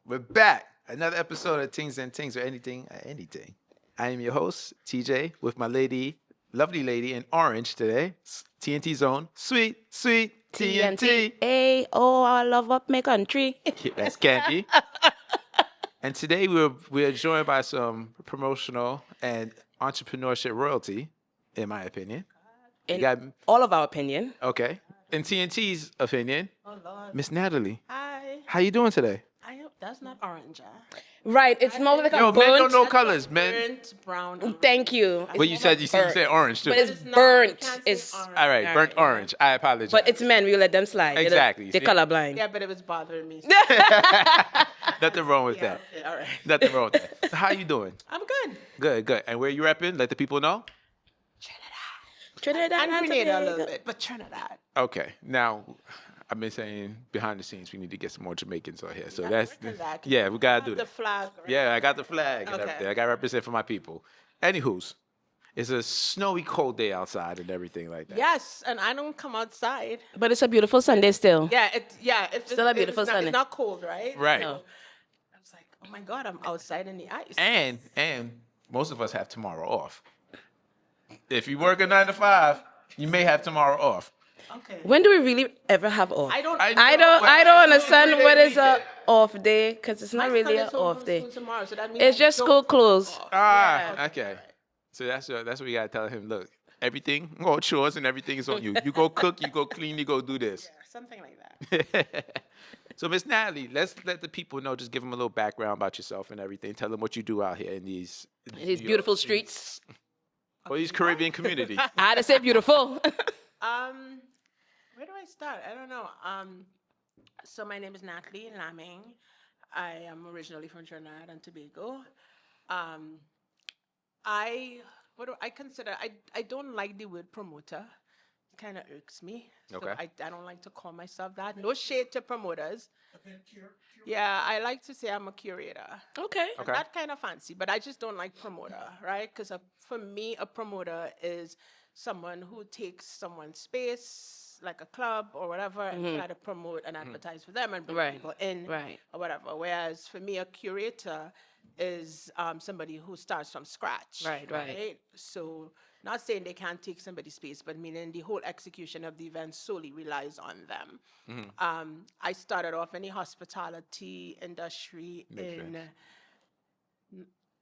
We're back. Another episode of Tingz and Tingz or anything. I am your host, TJ, with my lady, lovely lady in orange today. TNT Zone. Sweet TNT. Hey, oh, I love up my country. That's Candy. And today we're joined by some promotional and entrepreneurship royalty, in my opinion. You In got all of our opinion. okay. In TNT's opinion, Oh Lord. Miss Natalie. Hi. How you doing today? I hope that's not orange. Right, it's more like Yo, a men don't burnt. know colors, man. Burnt brown. Thank you. But you said orange too. But it's It's not- burnt. you can't say It's orange. All right, burnt All right. orange. I apologize. but it's men. We let them slide. Exactly. They're colorblind. Yeah, but it was bothering me. nothing wrong with Yeah, that. okay, all right. Nothing wrong with that. So how you doing? I'm good. Good. And where you repping? Let the people know. Trinidad And Grenada a little Tobago. bit, but Trinidad. Okay. Now, I've been saying behind the scenes we need to get some more Jamaicans on here. So Yeah, that's work on that. yeah, we gotta Have do the that. flag. Right? Yeah, I got the flag and Okay. everything. I gotta represent for my people. Anywho's, it's a snowy, cold day outside and everything like that. Yes, and I don't come outside. But it's a beautiful Sunday still. It's Still a beautiful Sunday. It's not cold, right? Right. No. I was like, oh my God, I'm outside in the ice. And most of us have tomorrow off. If you work a 9 to 5, you may have tomorrow off. Okay. When do we really ever have off? I don't. I don't understand what is a off day because it's my not son really is an home off from day. school tomorrow, so that means It's I just don't school have closed. off. Ah, Yeah. okay. So that's what we gotta tell him. Look, everything, all chores and everything is on you. You go cook, you go clean, you go do this. Yeah, something like that. So Miss Natalie, let's let the people know. Just give them a little background about yourself and everything. Tell them what you do out here in these These beautiful streets. or these Caribbean community. I had to say beautiful. Where do I start? I don't know. So my name is Natalie Lamming. I am originally from Trinidad and Tobago. What do I consider? I don't like the word promoter. It kind of irks me. So Okay. I don't like to call myself that. No shade to promoters. Yeah, I like to say I'm a curator. Okay. Okay. That kind of fancy, but I just don't like promoter, right? Because for me, a promoter is someone who takes someone's space, like a club or whatever, and try to promote and advertise for them and bring Right. people in Right. or whatever. Whereas for me, a curator is somebody who starts from scratch. Right. So not saying they can't take somebody's space, but meaning the whole execution of the event solely relies on them. I started off in the hospitality industry in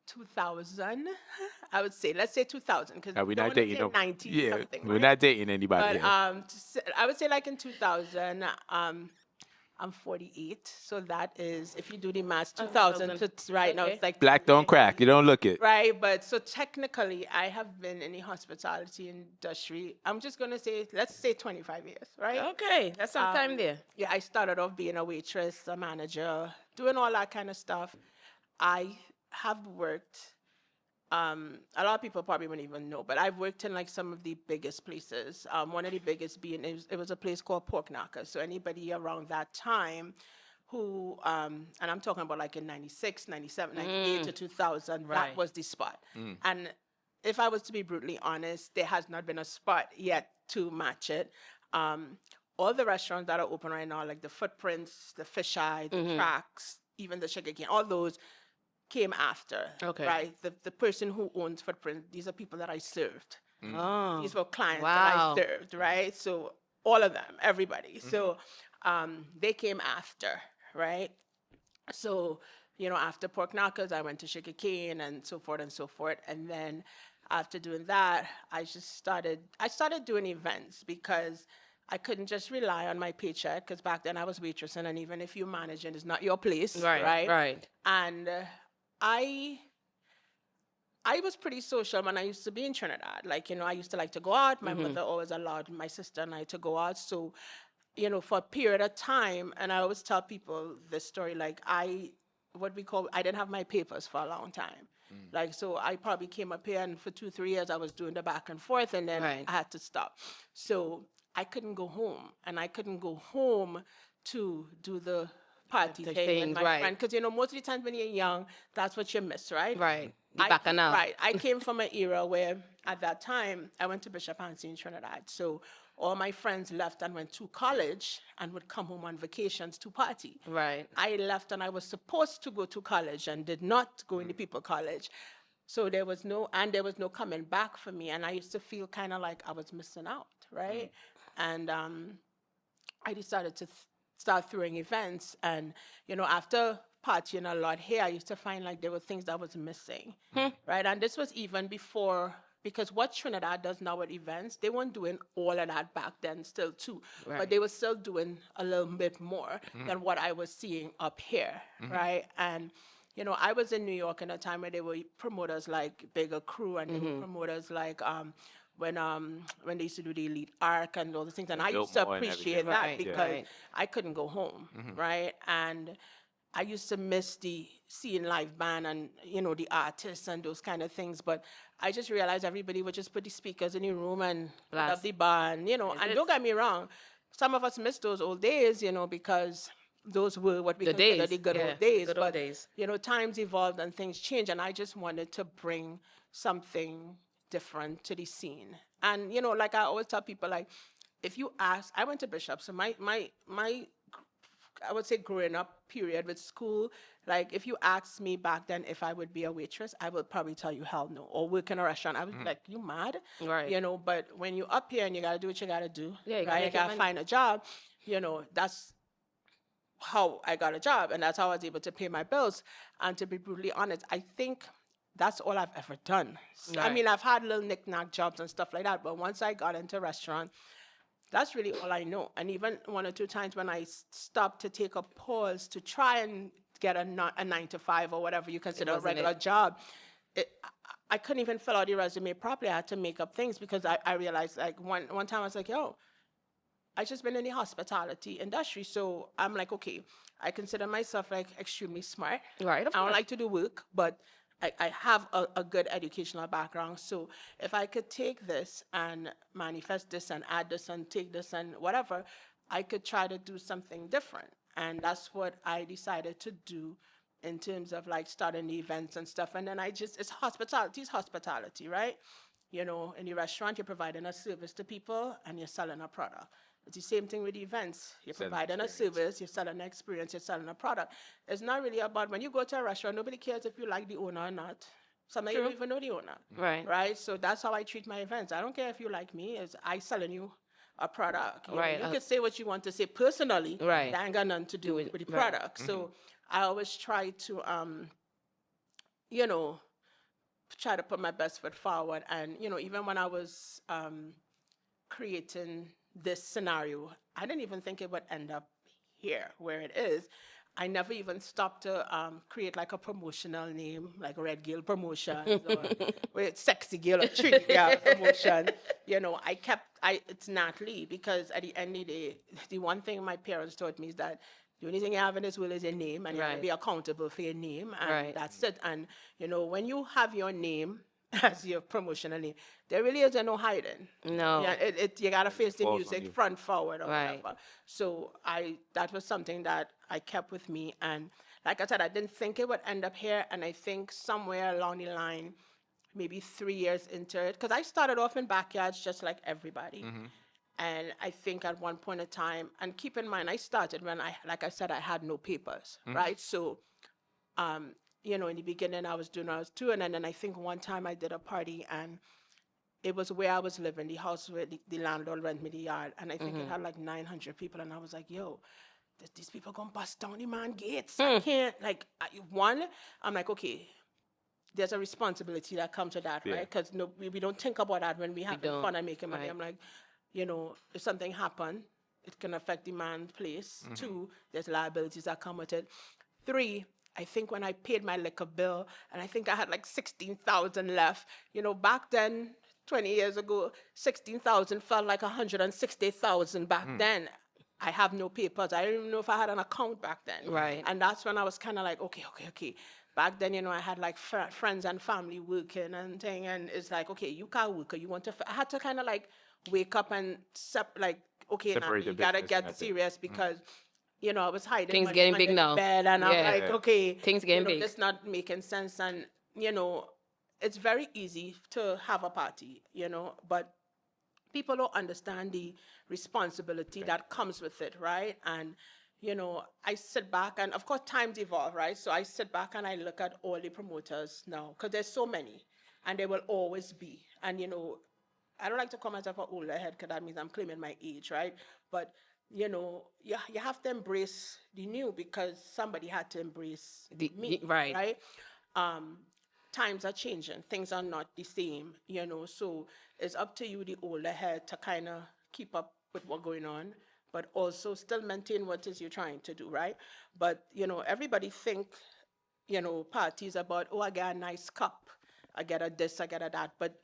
2000. I would say, let's say 2000, because We're not dating no. 90 Yeah, something. we're right? not dating anybody. But here. I would say like in 2000, I'm 48, so that is, if you do the math, 2000 to right now Okay. it's like Black don't crack. You don't look it. right. But so technically, I have been in the hospitality industry. I'm just gonna say, let's say 25 years, right? Okay. That's some time there. Yeah, I started off being a waitress, a manager, doing all that kind of stuff. I have worked. A lot of people probably wouldn't even know, but I've worked in like some of the biggest places. One of the biggest being it was a place called Pork Knocker. So anybody around that time who, and I'm talking about like in 96, 97, 98 to 2000, Right. that was the spot. And if I was to be brutally honest, there has not been a spot yet to match it. All the restaurants that are open right now, like the Footprints, the Fish Eye, the Tracks, even the Sugar Cane, all those came after. Okay. Right? The person who owns Footprint, these are people that I served. Oh. These were clients Wow. that I served, right? So all of them, everybody. So they came after, right? So, after Pork Knockers, I went to Sugar Cane and so forth and so forth. And then after doing that, I started doing events because I couldn't just rely on my paycheck, because back then I was waitressing, and even if you manage it, it's not your place, Right. And I was pretty social when I used to be in Trinidad. Like, I used to like to go out. My mother always allowed my sister and I to go out. So, for a period of time, and I always tell people this story, like I didn't have my papers for a long time. Like, so I probably came up here, and for 2-3 years I was doing the back and forth, and then Right. I had to stop. So I couldn't go home, and I couldn't go home to do the party The thing things, with my right. friend. Because, most of the time when you're young, that's what you miss, right? Right. The bacchanal. Right. I came from an era where, at that time, I went to Bishop Hansi in Trinidad. So all my friends left and went to college and would come home on vacations to party. Right. I left and I was supposed to go to college and did not go into people college. So there was no coming back for me. And I used to feel kind of like I was missing out, right? And I decided to start throwing events. And, after partying a lot here, I used to find like there were things that was missing, right? And this was even before, because what Trinidad does now with events, they weren't doing all of that back then still too, but they were still doing a little bit more than what I was seeing up here, right? And, I was in New York in a time where there were promoters like Bigger Crew and there were promoters like when they used to do the Elite Arc and all the things, and I used to appreciate that Right, because right. I couldn't go home, right? And I used to miss the seeing live band and the artists and those kind of things, but I just realized everybody would just put the speakers in the room and put up Blast. the bar, and and don't get me wrong, some of us miss those old days, because those were what we The consider days, the good yeah, old days. good old But days. times evolved and things change, and I just wanted to bring something different to the scene. And like I always tell people, like if you ask, I went to Bishop, so my I would say growing up period with school, like if you asked me back then if I would be a waitress, I would probably tell you hell no. Or work in a restaurant, I would be like, you mad? Right. But when you're up here and you gotta do what you gotta do, Yeah, you gotta right? You make your gotta money. find a job, that's how I got a job, and that's how I was able to pay my bills. And to be brutally honest, I think that's all I've ever done. I Right. mean, I've had little knick-knack jobs and stuff like that, but once I got into restaurant, that's really all I know. And even one or two times when I stopped to take a pause to try and get a 9 to 5 or whatever you consider a wasn't regular it. job, I couldn't even fill out the resume properly. I had to make up things because I realized, like, one time I was like, yo, I just been in the hospitality industry. So I'm like, okay, I consider myself like extremely smart. Right, of I don't course. like to do work, but I have a good educational background. So if I could take this and manifest this and add this and take this and whatever, I could try to do something different. And that's what I decided to do in terms of like starting the events and stuff. And then it's hospitality, right? In the restaurant, you're providing a service to people and you're selling a product. It's the same thing with events. You're Selling providing a experience. service, you're selling an experience, you're selling a product. It's not really about when you go to a restaurant, nobody cares if you like the owner or not. Sometimes you don't even know the owner. Right. Right? So that's how I treat my events. I don't care if you like me, I selling you a product. Right, You can say what you want to say personally. Right. That ain't got nothing to do with the right. product. So I always try to try to put my best foot forward. And, even when I was creating this scenario, I didn't even think it would end up here where it is. I never even stopped to create like a promotional name, like Red Girl Promotions or with Sexy Girl or Tricky Girl Promotion. It's Natalie, because at the end of the day, the one thing my parents taught me is that the only thing you have in this world is your name, and you have to Right. be accountable for your name, and Right. that's it. And when you have your name as your promotional name, there really isn't no hiding. No. Yeah, you gotta face the falls on music you. front forward or Right. whatever. So that was something that I kept with me, and like I said, I didn't think it would end up here, and I think somewhere along the line, maybe 3 years into it, because I started off in backyards just like everybody. And I think at one point in time, and keep in mind, I started when like I said, I had no papers, right? So, in the beginning, I was doing what I was doing, and then I think one time I did a party, and it was where I was living, the house where the landlord rent me the yard, and I think it had like 900 people, and I was like, yo, these people gonna bust down the man gates. I can't, I'm like, okay, there's a responsibility that comes with that, Yeah. right? Because we don't think about that when we have don't, fun and making money. right. I'm like, if something happen, it can affect the man's place. 2, there's liabilities that come with it. 3, I think when I paid my liquor bill, and I think I had like 16,000 left. Back then, 20 years ago, 16,000 felt like 160,000 back then. I have no papers. I don't even know if I had an account back then. Right. And that's when I was kind of like, okay. Back then, I had like friends and family working and thing, and it's like, okay, you can't work, or you want to. I had to kind of like wake up and okay, now Separate the you gotta business get method. serious because. I was hiding Things money getting under big the now. bed, and I'm Yeah. like, okay, Things getting big. It's not making sense, and it's very easy to have a party, but people don't understand the responsibility that comes with it, right? And, you know, I sit back and of course times evolve, right? So I sit back and I look at all the promoters now, because there's so many and there will always be. And, you know, I don't like to call myself an older head because that means I'm claiming my age, right? But, you know, you have to embrace the new because somebody had to embrace me, right. right? Times are changing. Things are not the same, you know. So it's up to you, the older head, to kind of keep up with what's going on, but also still maintain what is you're trying to do, right? But, you know, everybody think, you know, parties about, oh, I get a nice cup, I get a this, I get a that. But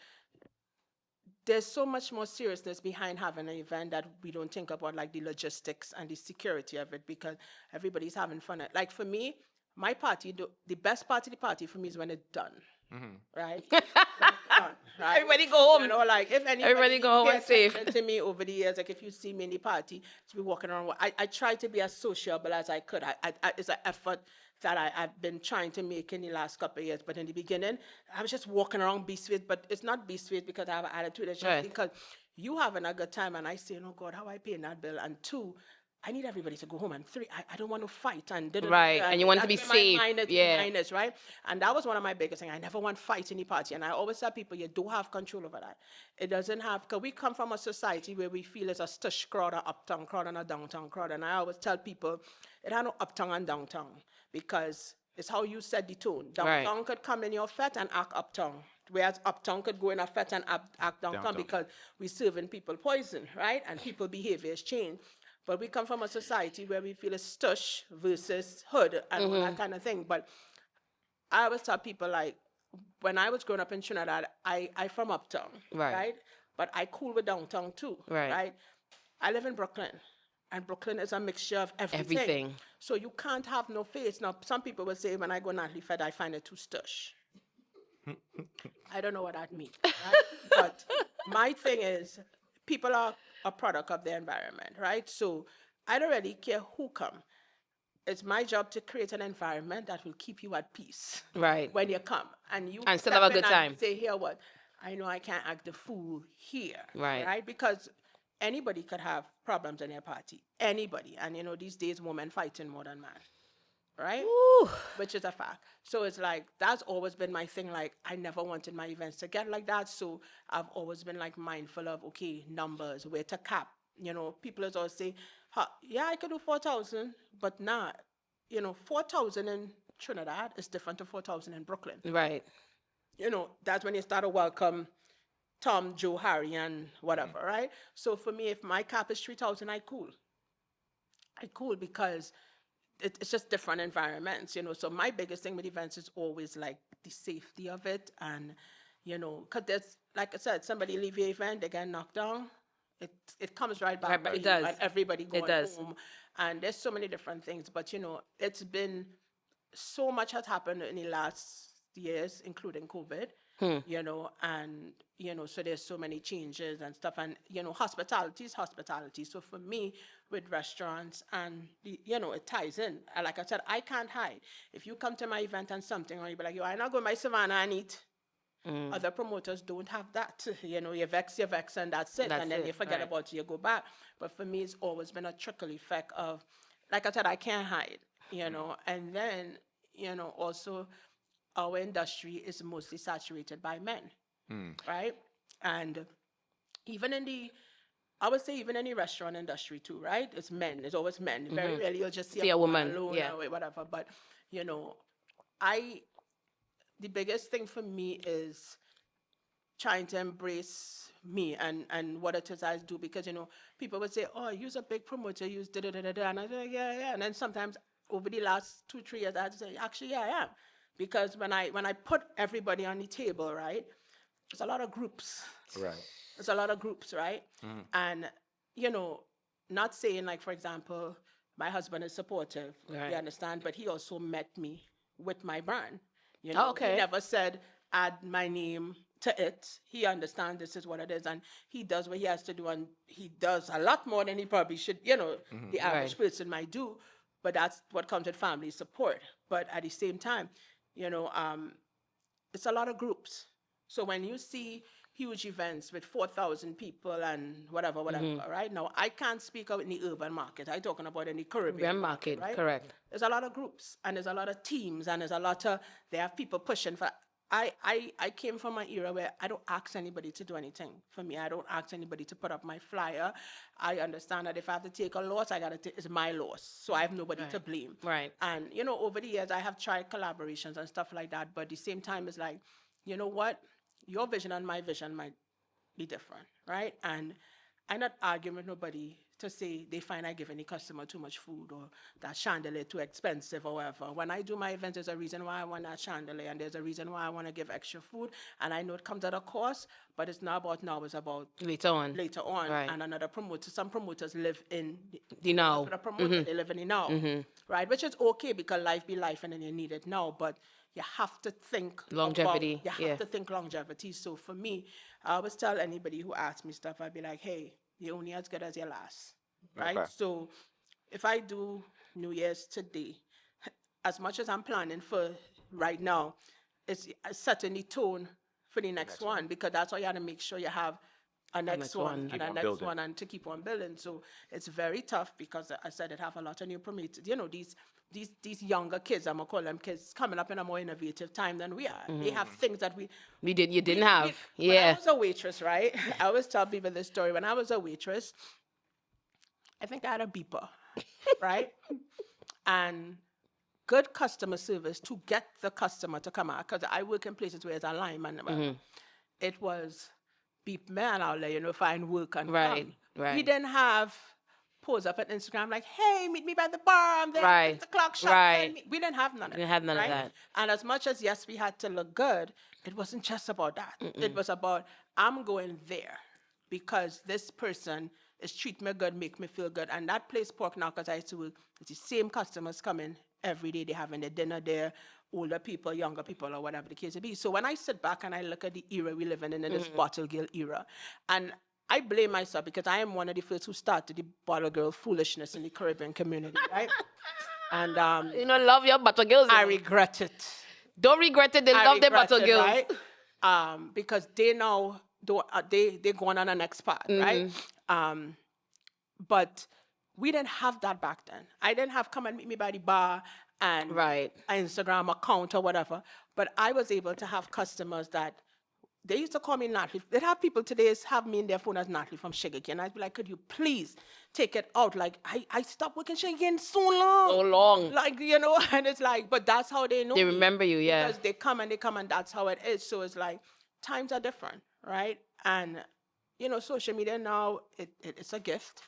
there's so much more seriousness behind having an event that we don't think about, like the logistics and the security of it, because everybody's having fun. Like for me, my party, the best part of the party for me is when it's done, right? When it's done, right? Everybody go home. You know, like if anybody Everybody go home pay and safe. attention to me over the years, like if you see me in the party, to be walking around, I try to be as sociable as I could. It's an effort that I've been trying to make in the last couple of years. But in the beginning, I was just walking around be sweet, but it's not be sweet because I have an attitude. It's just Right. because you having a good time and I say, oh God, how I paying that bill? And two, I need everybody to go home. And three, I don't want to fight. And Right, and you want to be that's where safe. my mind is, Yeah. mind is, right? And that was one of my biggest things. I never want fight in the party. And I always tell people, you do have control over that. It doesn't have, because we come from a society where we feel it's a stush crowd, a uptown crowd, and a downtown crowd. And I always tell people, it has no uptown and downtown, because it's how you set the tone. Downtown could come in your fete and act uptown, whereas uptown could go in a fete and act downtown, because we're serving people poison, right? And people behaviors change. But we come from a society where we feel it's stush versus hood and all that kind of thing. But I always tell people, like, when I was growing up in Trinidad, I from uptown, right? But I cool with downtown too, right? I live in Brooklyn, and Brooklyn is a mixture of everything. So you can't have no face. Now, some people will say, when I go Natalie Fed, I find it too stush. I don't know what that means, right? But my thing is, people are a product of their environment, right? So I don't really care who come. It's my job to create an environment that will keep you at peace, Right. when you come, and you And still have a step in good and time. say, here, what? I know I can't act the fool here, Right. Because anybody could have problems in their party, anybody, and you know these days women fighting more than men, right? Ooh. Which is a fact. So it's like, that's always been my thing. Like, I never wanted my events to get like that. So I've always been like mindful of, okay, numbers, where to cap. You know, people always say, yeah, I could do 4,000, but not, you know, 4,000 in Trinidad is different to 4,000 in Brooklyn. Right. You know, that's when you start to welcome Tom, Joe, Harry, and whatever, right? So for me, if my cap is 3,000, I cool. Because it's just different environments, you know. So my biggest thing with events is always like the safety of it, and you know, because there's, like I said, somebody leave your event, they get knocked down, it comes right back. Right, but to it you, does. and everybody going does. home, and there's so many different things. But you know, it's been so much has happened in the last years, including COVID. You know, and you know, so there's so many changes and stuff, and you know, hospitality is hospitality. So for me, with restaurants, and you know, it ties in. And like I said, I can't hide. If you come to my event and something, or you be like, yo, I not go to my Savannah and eat. Other promoters don't have that. You know, you vex, and that's it. That's And then it, you forget right. about it, you go back. But for me, it's always been a trickle effect of, like I said, I can't hide, you know. And then, you know, also our industry is mostly saturated by men, right? And even in the, I would say even in the restaurant industry too, right? It's men. It's always men. Very rarely you'll just see a woman alone, yeah. or whatever. But you know, the biggest thing for me is trying to embrace me and what it is I do, because you know, people would say, oh, you're a big promoter, you're da da da da da, and I say, yeah, and then sometimes over the last 2-3 years I had to say, actually, yeah, I am, because when I put everybody on the table, right, there's a lot of groups. Right. There's a lot of groups, right? And, you know, not saying, like, for example, my husband is supportive, Right. you understand, but he also met me with my brand. You know, okay. He never said, add my name to it. He understands this is what it is, and he does what he has to do, and he does a lot more than he probably should, you know, the average person might do, but that's what comes with family support. But at the same time, you know, it's a lot of groups. So when you see huge events with 4,000 people and whatever, right? Now, I can't speak of in the urban market. I'm talking about in the Caribbean market, right? correct. There's a lot of groups and there's a lot of teams and there's a lot of, they have people pushing for. I came from an era where I don't ask anybody to do anything for me. I don't ask anybody to put up my flyer. I understand that if I have to take a loss, it's my loss. So I have nobody to blame. Right. And, you know, over the years, I have tried collaborations and stuff like that. But at the same time, it's like, you know what? Your vision and my vision might be different, right? And I'm not arguing with nobody to say they find I give any customer too much food or that chandelier too expensive or whatever. When I do my events, there's a reason why I want that chandelier and there's a reason why I want to give extra food. And I know it comes at a cost, but it's not about now, it's about later on. Right. And another promoter, some promoters live in the now. The promoter, they live in the now, right? Which is okay because life be life and then you need it now, but you have to think longevity. You have to think longevity. So for me, I always tell anybody who asks me stuff, I'd be like, hey, you're only as good as your last, right? Okay. So if I do New Year's today, as much as I'm planning for right now, it's setting the tone for the next one because that's why you have to make sure you have a next one and a next one and to keep on building. So it's very tough because I said it have a lot of new promoters. You know, these younger kids, I'm gonna call them kids, coming up in a more innovative time than we are. They have things that you didn't have. When I was a waitress, right? I always tell people this story. When I was a waitress, I think I had a beeper, right? And good customer service to get the customer to come out, because I work in places where it's a lineman. It was beep me and I'll let you know if I work and right. We didn't have pose up at Instagram like, hey, meet me by the bar, I'm there, right. the clock shop. Right. We didn't have none of that. Didn't have none of that. And as much as, yes, we had to look good, it wasn't just about that. It was about, I'm going there because this person is treat me good, make me feel good. And that place, Pork Knockers, I used to work, it's the same customers coming every day. They're having their dinner there, older people, younger people, or whatever the case may be. So when I sit back and I look at the era we live in this bottle girl era, and I blame myself because I am one of the first who started the bottle girl foolishness in the Caribbean community, right? And you know, love your bottle girls. I regret it. Don't regret it. They love their bottle girls, right? Because they now they going on the next part, right? But we didn't have that back then. I didn't have come and meet me by the bar and an Instagram account or whatever. But I was able to have customers that they used to call me Natalie. They have people today have me in their phone as Natalie from Sugarcane. And I'd be like, could you please take it out? Like, I stopped working Sugarcane so long. So long. Like, you know, and it's like, but that's how they know They remember you, yeah. Because they come and that's how it is. So it's like, times are different, right? And, you know, social media now, it's a gift.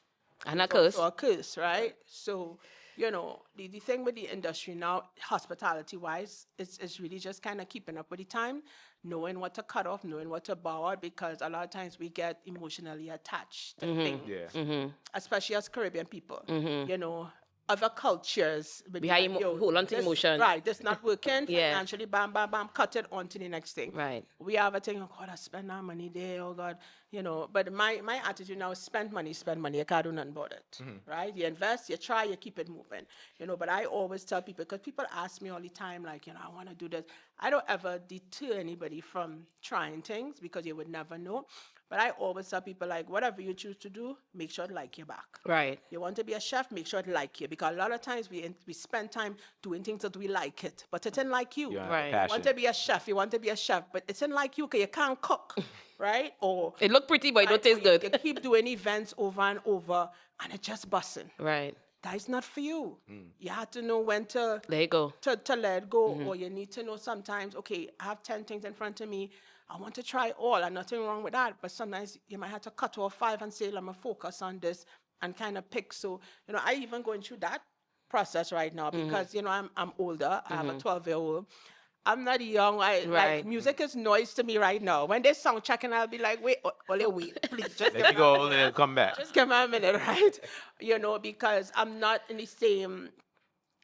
And a curse. Or a curse, right? So, you know, the thing with the industry now, hospitality-wise, it's really just kind of keeping up with the time, knowing what to cut off, knowing what to bow out, because a lot of times we get emotionally attached to things, especially as Caribbean people. You know, other cultures, hold on to emotion. Right, this not working financially, bam, bam, bam, cut it on to the next thing. Right. We have a thing, oh God, I spend our money there, oh God, you know. But my attitude now is spend money, you can't do nothing about it, right? You invest, you try, you keep it moving, you know. But I always tell people, because people ask me all the time, like, you know, I want to do this. I don't ever deter anybody from trying things because you would never know. But I always tell people, like, whatever you choose to do, make sure it like you back. Right. You want to be a chef, make sure it like you. Because a lot of times we spend time doing things that we like it, but it ain't like you. Right. You want to be a chef, but it's ain't like you because you can't cook, right? Or it look pretty, but it don't taste good. You keep doing events over and over, and it's just busting. Right. That is not for you. You have to know when to let it go. To let it go, or you need to know sometimes, okay, I have 10 things in front of me. I want to try all, and nothing wrong with that. But sometimes you might have to cut off 5 and say, I'm going to focus on this and kind of pick. So, you know, I even going through that process right now because, you know, I'm older. I have a 12-year-old. I'm not young. Like, music is noise to me right now. When they sound checking, I'll be like, wait, please. Just let me go and then come back. Just give me a minute, right? You know, because I'm not in the same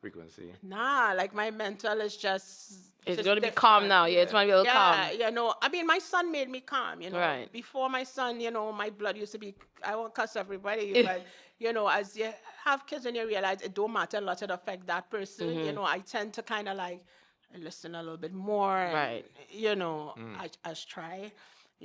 frequency. Nah, like my mental is just... It's going to be calm now. Yeah, it's going to be a little calm. Yeah, you know, I mean, my son made me calm, you know. Right. Before my son, you know, my blood used to be, I won't cuss everybody, but, you know, as you have kids and you realize it don't matter a lot, it affect that person, you know, I tend to kind of like listen a little bit more. Right. And, you know, I try,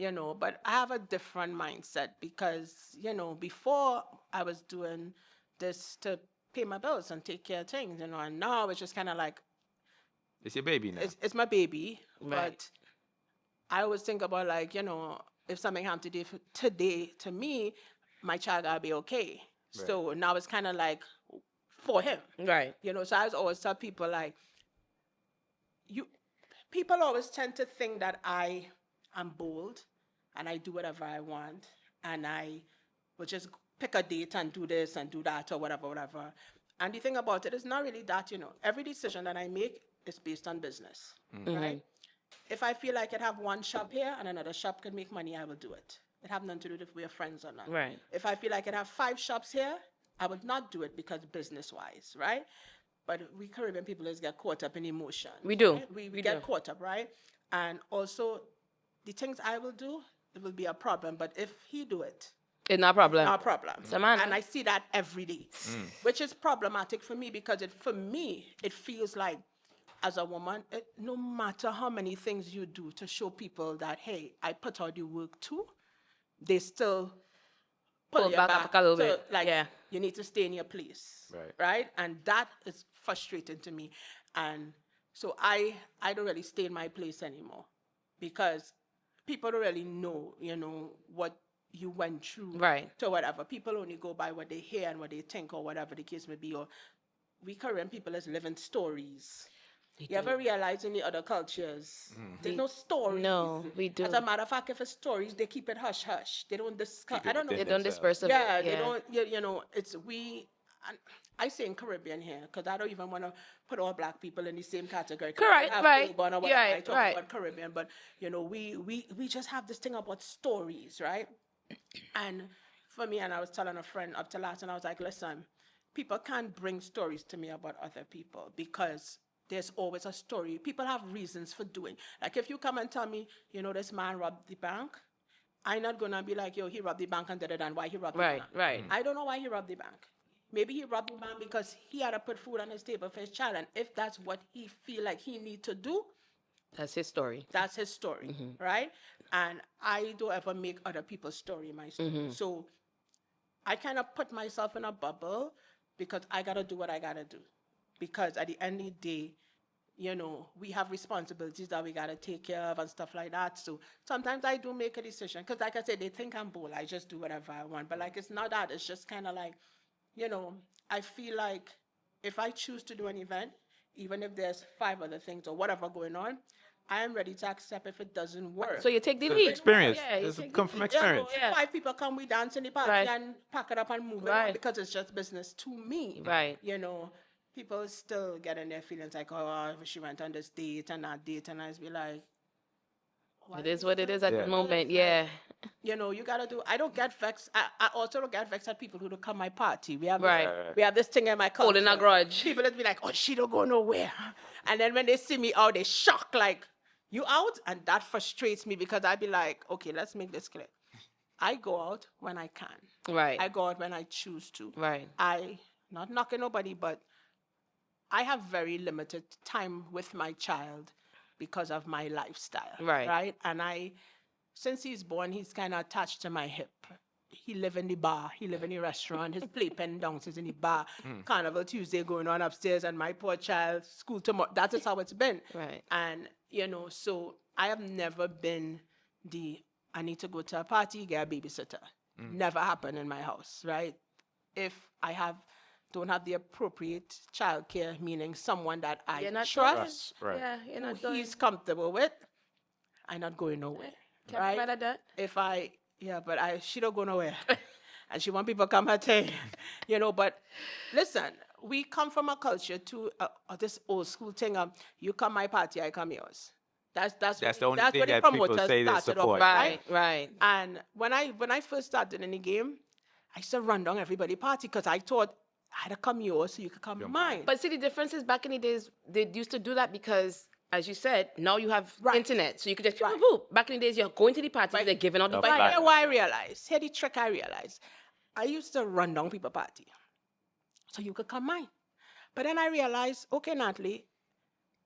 you know, but I have a different mindset because, you know, before I was doing this to pay my bills and take care of things, you know, and now it's just kind of like, It's your baby now. it's my baby, Right. but I always think about like, you know, if something happened today to me, my child gotta be okay. Right. So now it's kind of like for him, Right. you know. So I always tell people like, people always tend to think that I am bold and I do whatever I want and I will just pick a date and do this and do that or whatever, whatever. And the thing about it is not really that, you know, every decision that I make is based on business, right? If I feel like I have one shop here and another shop can make money, I will do it. It have nothing to do with if we're friends or not. Right. If I feel like I have 5 shops here, I would not do it because business-wise, right? But we Caribbean people just get caught up in emotion. We do. Right? We We get do. caught up, right? And also, the things I will do, it will be a problem. But if he do it, It's not a problem. no problem. So, man, And I see that every day, which is problematic for me because for me, it feels like as a woman, no matter how many things you do to show people that, hey, I put out the work too, they still pull Pull you back up a little to, bit. like, Yeah. you need to stay in your place, Right. right? And that is frustrating to me. And so I don't really stay in my place anymore because people don't really know, you know, what you went through Right. to whatever. People only go by what they hear and what they think or whatever the case may be. Or we Korean people is living stories. You ever realize in the other cultures, there's no stories. No, we do. As a matter of fact, if it's stories, they keep it hush hush. They don't discuss. Keep it I don't know. They within don't disperse of Yeah, it. they don't. You know, it's we. And I say in Caribbean here because I don't even want to put all black people in the same category. 'Cause Correct, I have right. urban or whatever, Right, I talk right. about Caribbean, but you know, we just have this thing about stories, right? And for me, and I was telling a friend up to last, and I was like, listen, people can't bring stories to me about other people because there's always a story. People have reasons for doing. Like if you come and tell me, you know, this man robbed the bank, I'm not gonna be like, yo, he robbed the bank and did it, and why he robbed the Right, bank. right. I don't know why he robbed the bank. Maybe he robbed the bank because he had to put food on his table for his child, and if that's what he feel like he need to do, That's his story. that's his story, right? And I don't ever make other people's story my story. So I kind of put myself in a bubble because I gotta do what I gotta do. Because at the end of the day, you know, we have responsibilities that we gotta take care of and stuff like that. So sometimes I do make a decision because, like I said, they think I'm bold. I just do whatever I want. But like, it's not that. It's just kind of like, you know, I feel like if I choose to do an event, even if there's 5 other things or whatever going on, I am ready to accept if it doesn't work. So you take the So lead. experience. Yeah, you It's take come the from lead. Yeah, experience. if Yeah. 5 people come, we dance in the party Right. and pack it up and move it Right. on because it's just business to me. Right. You know, people still get in their feelings like, oh, she went on this date and that date, and I just be like, why It is you what it still is at Yeah. the moment. Yeah. you know, you gotta do. I don't get vexed. I also don't get vexed at people who don't come my party. We have Right. we have this thing in my culture. Holding a grudge. People just be like, oh, she don't go nowhere, and then when they see me out, they shock like, you out, and that frustrates me because I be like, okay, let's make this clear. I go out when I can. Right. I go out when I choose to. Right. I not knocking nobody, but I have very limited time with my child because of my lifestyle. Right. Right. And since he's born, he's kind of attached to my hip. He live in the bar. He live in the restaurant. His playpen downstairs in the bar. Carnival Tuesday going on upstairs, and my poor child school tomorrow. That is how it's been. Right. And you know, so I have never been I need to go to a party, get a babysitter. Never happened in my house, right? If I don't have the appropriate childcare, meaning someone that I You're not trust, Right. Yeah, you're who not going. he's comfortable with, I'm not going nowhere. Can't Right? be mad at that. If she don't go nowhere. And she want people come her thing, you know, but listen, we come from a culture to this old school thing of you come my party, I come yours. That's the only that's thing where the that people promoters say they started off support. with, Right. Right. And when I first started in the game, I used to run down everybody party because I thought I had to come yours so you could come mine. But see, the difference is back in the days, they used to do that because, as you said, now you have Right. internet. So you could just, Right. boop, boop. Back in the days, you're going to the party, Right. they're giving out the No, But Right. flyer. here what I realized, here the trick I realized, I used to run down people party so you could come mine. But then I realized, okay, Natalie,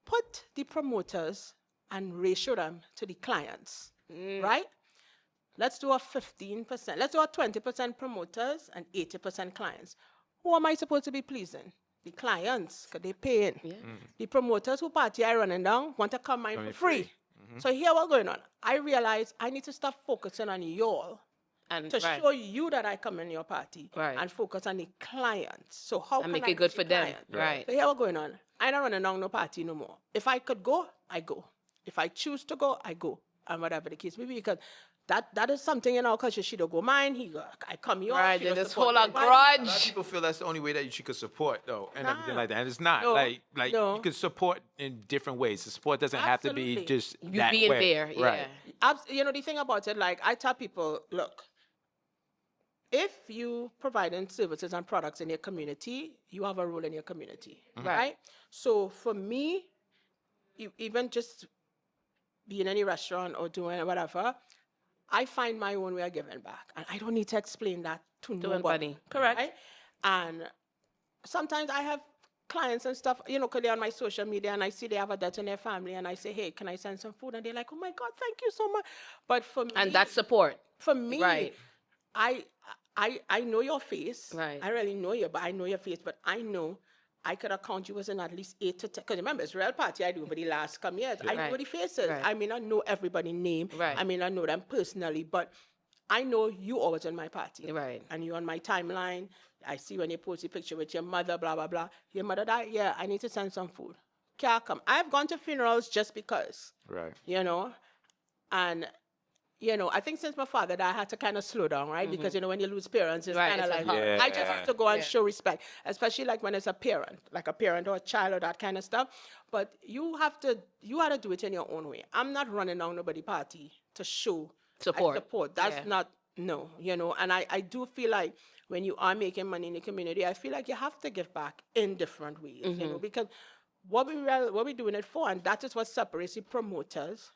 put the promoters and ratio them to the clients, right? let's do a 15%, let's do a 20% promoters and 80% clients. Who am I supposed to be pleasing? The clients, because they paying. Yeah. The promoters who party I running down want to come mine for free. So here what's going on. I realize I need to stop focusing on y'all And to right. show you that I come in your party Right. and focus on the clients. So how And can make I it good reach for the them. client? Right. So here what's going on. I don't run down no party no more. If I could go, I go. If I choose to go, I go. And whatever the case may be, because that is something in our culture. She don't go mine, he go, I come yours. Right, she there's don't this support whole me. A lot of grudge. people feel that's the only way that she could support, though, and everything Nah. like that. And it's not. No. Like No. you could support in different ways. The support doesn't have to be Absolutely. just You that being way. there, yeah. Right. You know, the thing about it, like I tell people, look, if you providing services and products in your community, you have a role in your community, right? So for me, even just being in any restaurant or doing whatever, I find my own way of giving back, and I don't need to explain that to nobody. anybody. Correct. Right? And sometimes I have clients and stuff, you know, because they're on my social media and I see they have a death in their family and I say, hey, can I send some food? And they're like, oh my God, thank you so much. But for me, And that's support. for me, Right. I know your face. Right. I really know you, but I know your face. But I know I could account you as in at least 8 to 10. Because remember, it's real party I do over the last come years. I know Right. the faces. Right. I may not know everybody's name. Right. I may not know them personally, but I know you always in my party. Right. And you're on my timeline. I see when you post a picture with your mother, blah, blah, blah. Your mother died? Yeah, I need to send some food. Can't come. I've gone to funerals just because, Right. you know, and you know, I think since my father died, I had to kind of slow down, right? Because, you know, when you lose parents, it's Right, kind of it's like, hard. I just have to go and Yeah. show respect, especially like when it's a parent, like a parent or a child or that kind of stuff. But you have to do it in your own way. I'm not running down nobody party to show Support. I support. That's Yeah. not, no, you know, and I do feel like when you are making money in the community, I feel like you have to give back in different ways, you know, because what we doing it for, and that is what separates the promoters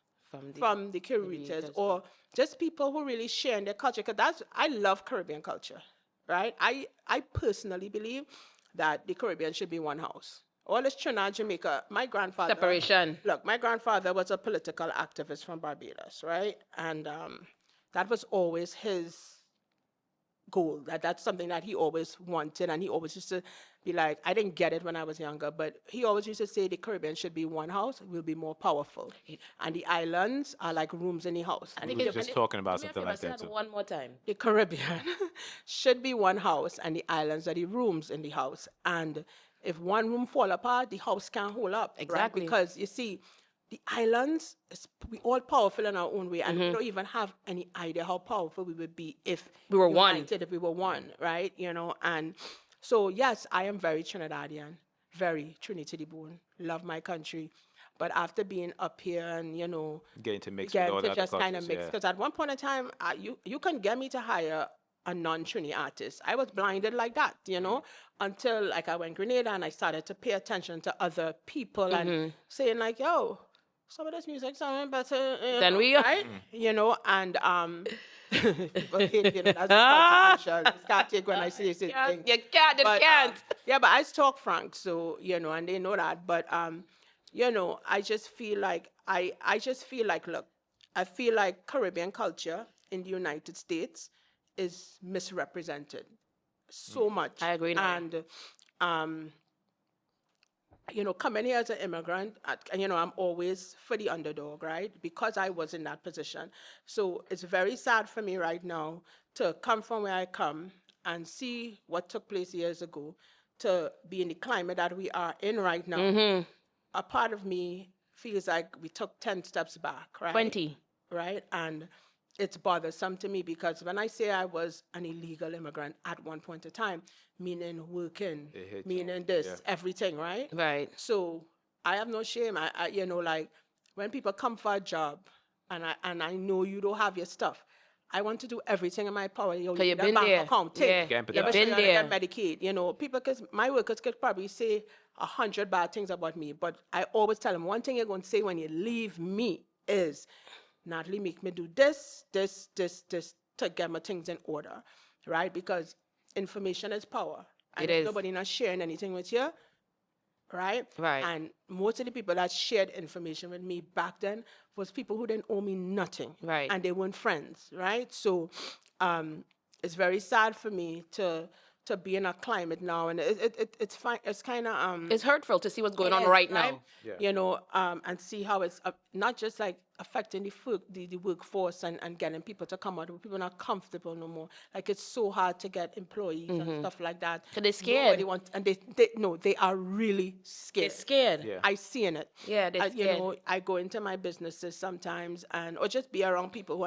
from the curators or just people who really share in their culture. Because I love Caribbean culture, right? I personally believe that the Caribbean should be one house. All this Trinidad, Jamaica, my grandfather. Separation. Look, my grandfather was a political activist from Barbados, right? And that was always his goal. That's something that he always wanted, and he always used to be like, I didn't get it when I was younger, but he always used to say the Caribbean should be one house, we'll be more powerful. And the islands are like rooms in the house. We were just talking about something like that too. One more time. The Caribbean should be one house, and the islands are the rooms in the house. And if one room fall apart, the house can't hold up. right? Exactly. Because you see, the islands, we all powerful in our own way, and we don't even have any idea how powerful we would be if We were one. united, if we were one, right? You know, and so yes, I am very Trinidadian, very Trinity bone, love my country. But after being up here and, you know, Getting to mix get with all the to other just kind of cultures, mix. yeah. Because at one point in time, you can get me to hire a non-Trini artist. I was blinded like that, you know, until like I went Grenada and I started to pay attention to other people and saying like, yo, some of this music sounding better Than we are. right? You know, and people hate, you know, that's controversial. Just can't take when I say this thing. You can't. You But, can't. yeah, but I talk frank, so you know, and they know that. But you know, I just feel like look, I feel like Caribbean culture in the United States is misrepresented so much. I agree now. And you know, coming here as an immigrant, and you know, I'm always for the underdog, right? Because I was in that position. So it's very sad for me right now to come from where I come and see what took place years ago to be in the climate that we are in right now. A part of me feels like we took 10 steps back, right? 20. Right? And it's bothersome to me because when I say I was an illegal immigrant at one point in time, meaning working, It hit you. meaning this, Yeah. everything, right? Right. So I have no shame. I you know, like when people come for a job and I know you don't have your stuff, I want to do everything in my power. You So you've need a been bank there. account, Yeah. take. Can't You empathize. been Been there. there. Medicaid, you know, people, because my workers could probably say 100 bad things about me, but I always tell them one thing you're going to say when you leave me is, Natalie, make me do this to get my things in order, right? Because information is power. And It if is. nobody not sharing anything with you, right? Right. And most of the people that shared information with me back then was people who didn't owe me nothing. Right. And they weren't friends, right? So it's very sad for me to be in a climate now, and it's fine. It's kind of It's hurtful to see what's going on is, right now. Yeah. You know, and see how it's not just like affecting the workforce and getting people to come out. People are not comfortable no more. Like it's so hard to get employees and stuff like that. 'Cause they're scared. Nobody wants, and they are really scared. They're scared. Yeah. I see in it. Yeah, they're You scared. know, I go into my businesses sometimes or just be around people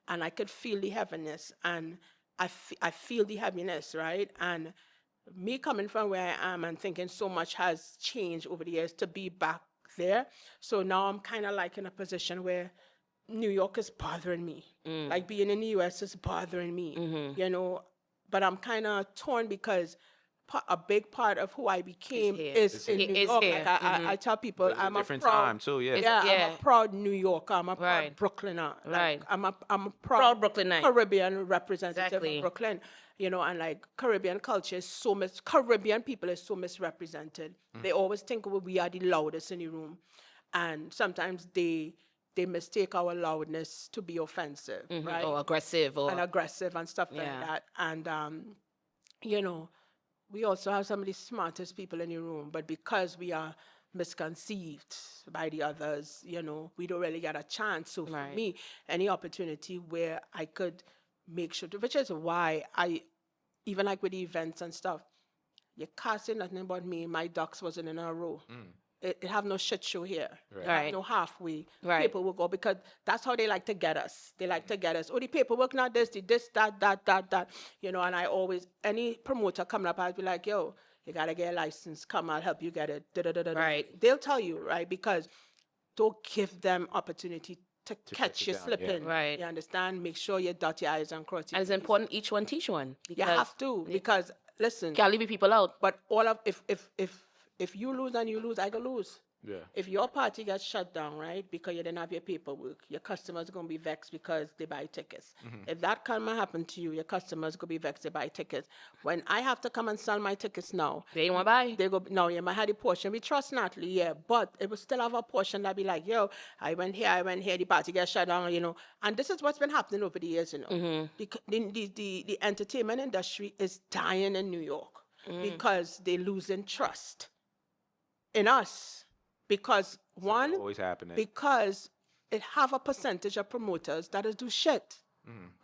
and I could feel the heaviness, and I feel the heaviness, right? And me coming from where I am and thinking so much has changed over the years to be back there. So now I'm kind of like in a position where New York is bothering me. Like being in the US is bothering me, you know, but I'm kind of torn because a big part of who I became here. is in New Is York. here. Like I tell people It's a I'm a different proud, time too, yeah. yeah, I'm Yeah. a proud New Yorker. I'm a proud Right. Brooklyner. Like, Right. I'm a Proud proud Brooklynite. Caribbean representative Exactly. of Brooklyn. You know, and like Caribbean culture is so Caribbean people is so misrepresented. They always think we are the loudest in the room, and sometimes they mistake our loudness to be offensive, right? Or aggressive or And aggressive and stuff Yeah. like that. And you know, we also have some of the smartest people in the room, but because we are misconceived by the others, you know, we don't really get a chance. So for Right. me, any opportunity where I could make sure, which is why even like with the events and stuff, you can't say nothing about me. My ducks wasn't in a row. It have no shit show here. It have Right. no halfway. Right. Paperwork go because that's how they like to get us. They like to get us. Oh, the paperwork not this, that. You know, and I always, any promoter coming up, I'd be like, yo, you gotta get a license. Come, I'll help you get it. Da-da-da-da-da. Right. They'll tell you, right? Because don't give them opportunity to catch it you down, yeah. slipping. Right. You understand? Make sure you dot your I's and cross your and it's T's. important each one teach one. You Because have to, because listen, can't leave people out. but all of if you lose and you lose, I go lose. Yeah. If your party gets shut down, right, because you didn't have your paperwork, your customers are going to be vexed because they buy tickets. If that karma happen to you, your customers going to be vexed, they buy tickets. When I have to come and sell my tickets now, They ain't want to buy. they go, no, you might have the portion. We trust Natalie, yeah, but it will still have a portion that be like, yo, I went here, the party gets shut down, you know. And this is what's been happening over the years, you know. The entertainment industry is dying in New York because they're losing trust in us. Because one, Always happening. because it have a percentage of promoters that is do shit.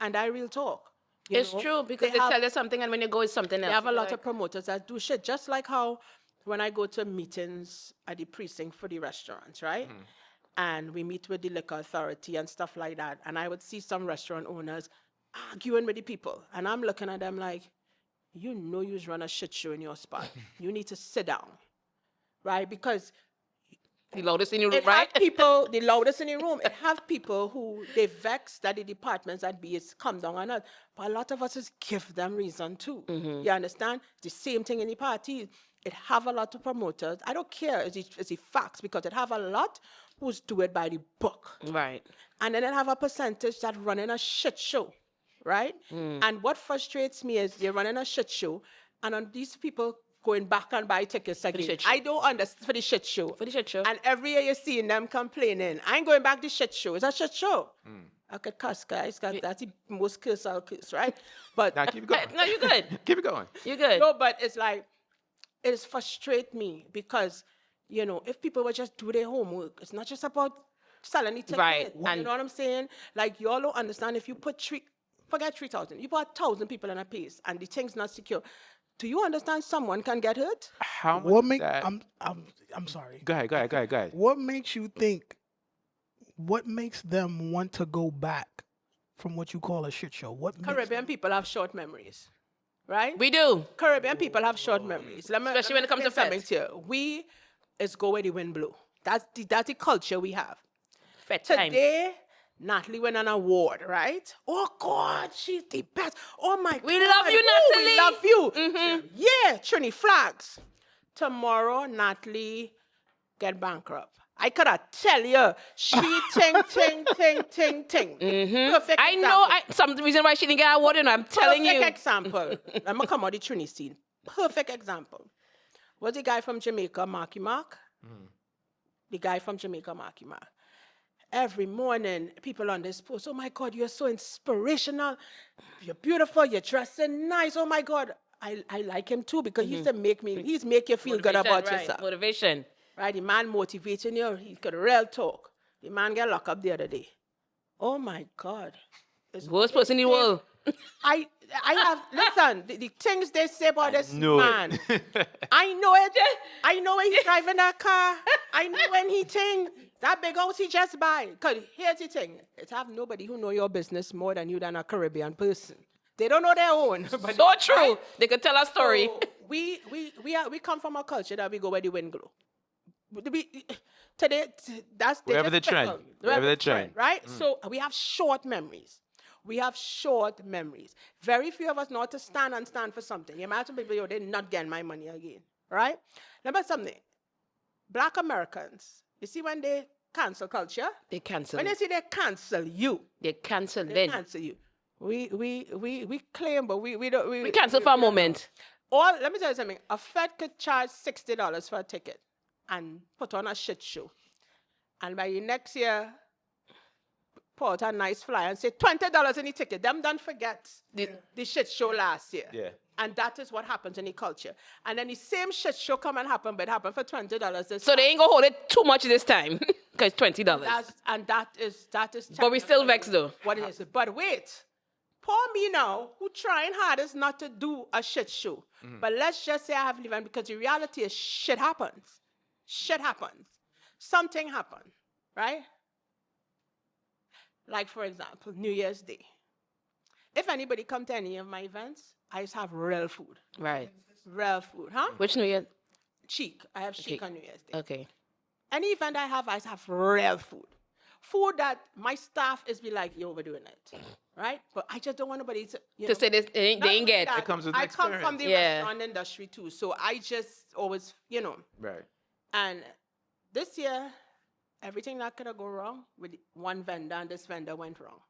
And I real talk. you It's know. true because they have- tell you something and when you go it's something else. they have a You're lot like, of promoters that do shit, just like how when I go to meetings at the precinct for the restaurants, right? And we meet with the liquor authority and stuff like that. And I would see some restaurant owners arguing with the people. And I'm looking at them like, you know you run a shit show in your spot. You need to sit down, right? Because the loudest in your room, it right? have people, the loudest in the room, it have people who they vex that the departments that be is come down on us. But a lot of us just give them reason too. You understand? The same thing in the parties. It have a lot of promoters. I don't care is it facts because it have a lot who's do it by the book. Right. And then it have a percentage that running a shit show. Right? And what frustrates me is they're running a shit show and on these people going back and buy tickets again. shit show. I don't understand for the shit show. For the shit show. And every year you're seeing them complaining. I ain't going back to shit show. It's a shit show. I could cuss, guys. That's the most curse I'll curse, right? But Now keep it going. No, you're good. Keep it going. You're good. no, but it's like it is frustrate me because you know if people would just do their homework, it's not just about selling the ticket. Right, You and- know what I'm saying? Like y'all don't understand if you put forget 3,000, you put 1,000 people in a place and the thing's not secure. Do you understand someone can get hurt? How much What is make that? I'm sorry. Go ahead. What makes you think? What makes them want to go back from what you call a shit show? What makes Caribbean people have short memories, right? We do. Caribbean people have short memories. Especially when it comes to explain feds. something to you. We is go where the wind blow. That's the culture we have. Fed time. Today, Natalie won an award, right? Oh God, she's the best. Oh my We God. love you, Ooh, we Natalie. love you. Yeah, Trini flags. Tomorrow, Natalie get bankrupt. I could have tell you, she ting. Perfect. I know example. some reason why she didn't get an award and I'm telling Perfect you. example. I'm gonna come out the Trini scene. Perfect example. was the guy from Jamaica, Marky Mark. The guy from Jamaica, Marky Mark. Every morning, people on this post, oh my God, you're so inspirational. You're beautiful. You're dressing nice. Oh my God. I like him too because he's make you feel good about Motivation, right. yourself. Motivation. Right? The man motivating you. He could real talk. The man got locked up the other day. Oh my God. It's Worst person in the world. I have, listen, the things they say about this knew man. it. I know it. I know when he's driving that car. I know when he think that big house he just buy. Because here's the thing. It's have nobody who know your business more than you than a Caribbean person. They don't know their own. But So true. They could tell a story. so we come from a culture that we go where the wind blow. Today, that's they Wherever just the trend. fickle. Wherever the trend. Right? So we have short memories. We have short memories. Very few of us know how to stand for something. You imagine people, yo, they're not getting my money again. Right? Remember something. Black Americans, you see when they cancel culture, They cancel. when they say they cancel you, They cancel they then. cancel you. We claim, but we don't. We cancel for a moment. Let me tell you something. A Fed could charge $60 for a ticket and put on a shit show. And by the next year, put out a nice flyer and say $20 in the ticket. Them don't forget the shit show last year. Yeah. And that is what happens in the culture. And then the same shit show come and happen, but it happened for $20 this So they ain't gonna hold it too much this time. Because $20. that is But we still vexed though. what it is. But wait, poor me now, who trying hardest not to do a shit show. But let's just say I have an event because the reality is shit happens. Shit happens. Something happened, right? Like for example, New Year's Day. If anybody come to any of my events, I just have real food. Right. Real food, huh? Which New Year? Chic. I have chic Okay. on New Year's Day. Okay. Any event I just have real food. Food that my staff is be like, you're overdoing it. Right? But I just don't want nobody to, To say this, they not ain't only get. that, It comes with I come from experience. the Yeah. restaurant industry too. So I just always, Right. and this year, everything that could have gone wrong with one vendor, and this vendor went wrong.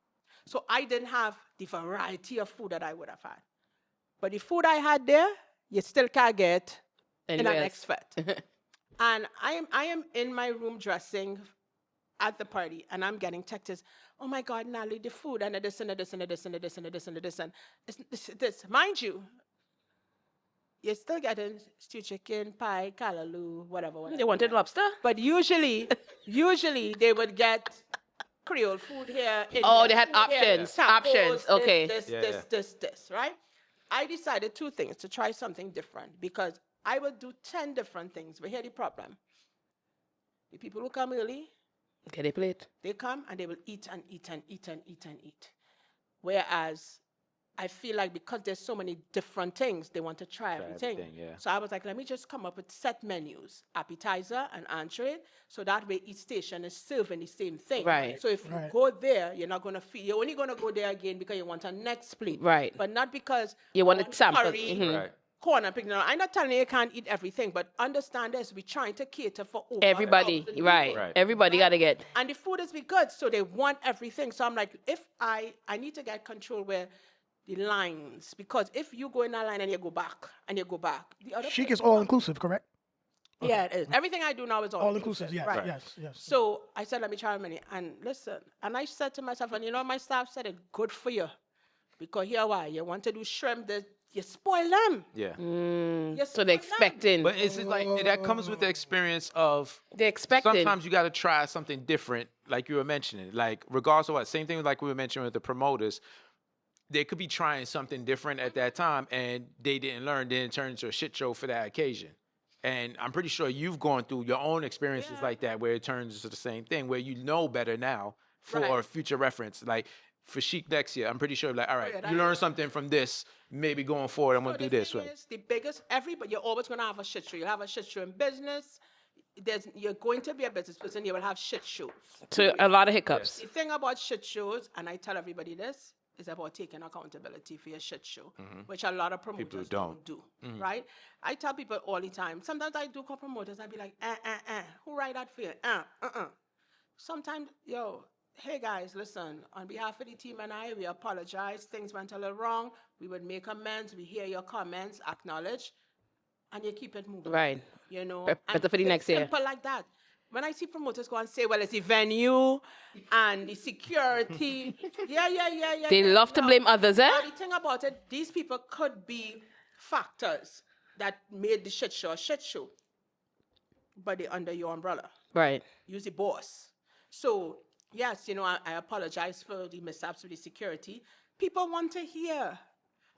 So I didn't have the variety of food that I would have had. But the food I had there, you still can't get in Anywhere an else. next fete. And I am in my room dressing at the party, and I'm getting texts. Oh my God, Natalie, the food, and this, and this, and this, and this, and this, and this, and this. Mind you, you're still getting stew chicken, pie, callaloo, whatever. They wanted lobster? But usually they would get Creole food here. Oh, Indian they had food here, options. tacos, Options, okay. This, right? I decided two things to try something different because I would do 10 different things. But here's the problem. The people who come early, Okay, they plate. they come and they will eat and eat and eat and eat and eat. Whereas I feel like because there's so many different things, they want to try everything. yeah. So I was like, let me just come up with set menus, appetizer and entree, so that way each station is serving the same thing. Right. So if you go there, you're not going to feel, you're only going to go there again because you want a next plate. Right. But not because You want one to sample. curry, Right. corn and picnic. I'm not telling you you can't eat everything, but understand this, we're trying to cater for over Everybody, 1,000 right. people. Right. Everybody got to get. And the food is be good, so they want everything. So I'm like, if I need to get control where the lines, because if you go in that line and you go back, the other Chic person- is all inclusive, correct? yeah, it is. Everything I do now is All inclusive, yes, right. yes, yes. So I said, let me try a minute. And listen, and I said to myself, and my staff said it, good for you. Because here why? You want to do shrimp, you spoil them. Yeah. You So spoil they're them. expecting. But it's just like that comes with the experience of They're expecting. sometimes you got to try something different, like you were mentioning. Like regardless of what, same thing like we were mentioning with the promoters. They could be trying something different at that time, and they didn't learn. Then it turned into a shit show for that occasion. And I'm pretty sure you've gone through your own experiences like that, where it turns into the same thing, where you know better now for Right. future reference. Like for Chic next year, I'm pretty sure like, all right, yeah, you that- learn something from this. Maybe going forward, I'm So gonna do the this thing way. is, the biggest, everybody, you're always going to have a shit show. You have a shit show in business. You're going to be a business person, you will have shit shows. To a lot of hiccups. The thing about shit shows, and I tell everybody this, is about taking accountability for your shit show, which a lot of promoters don't do, right? I tell people all the time, sometimes I do call promoters, I be like, who write that for you? Sometimes, hey guys, listen, on behalf of the team and I, we apologize, things went a little wrong, we would make amends, we hear your comments, acknowledge. and you keep it moving. Right. You know, Better and for the it's next year. simple like that. When I see promoters go and say, well, it's the venue and the security. Yeah. They love to blame others, eh? Now, the thing about it, these people could be factors that made the shit show, but they're under your umbrella. Right. You're the boss. So, yes, you know, I apologize for the mishaps with the security. People want to hear.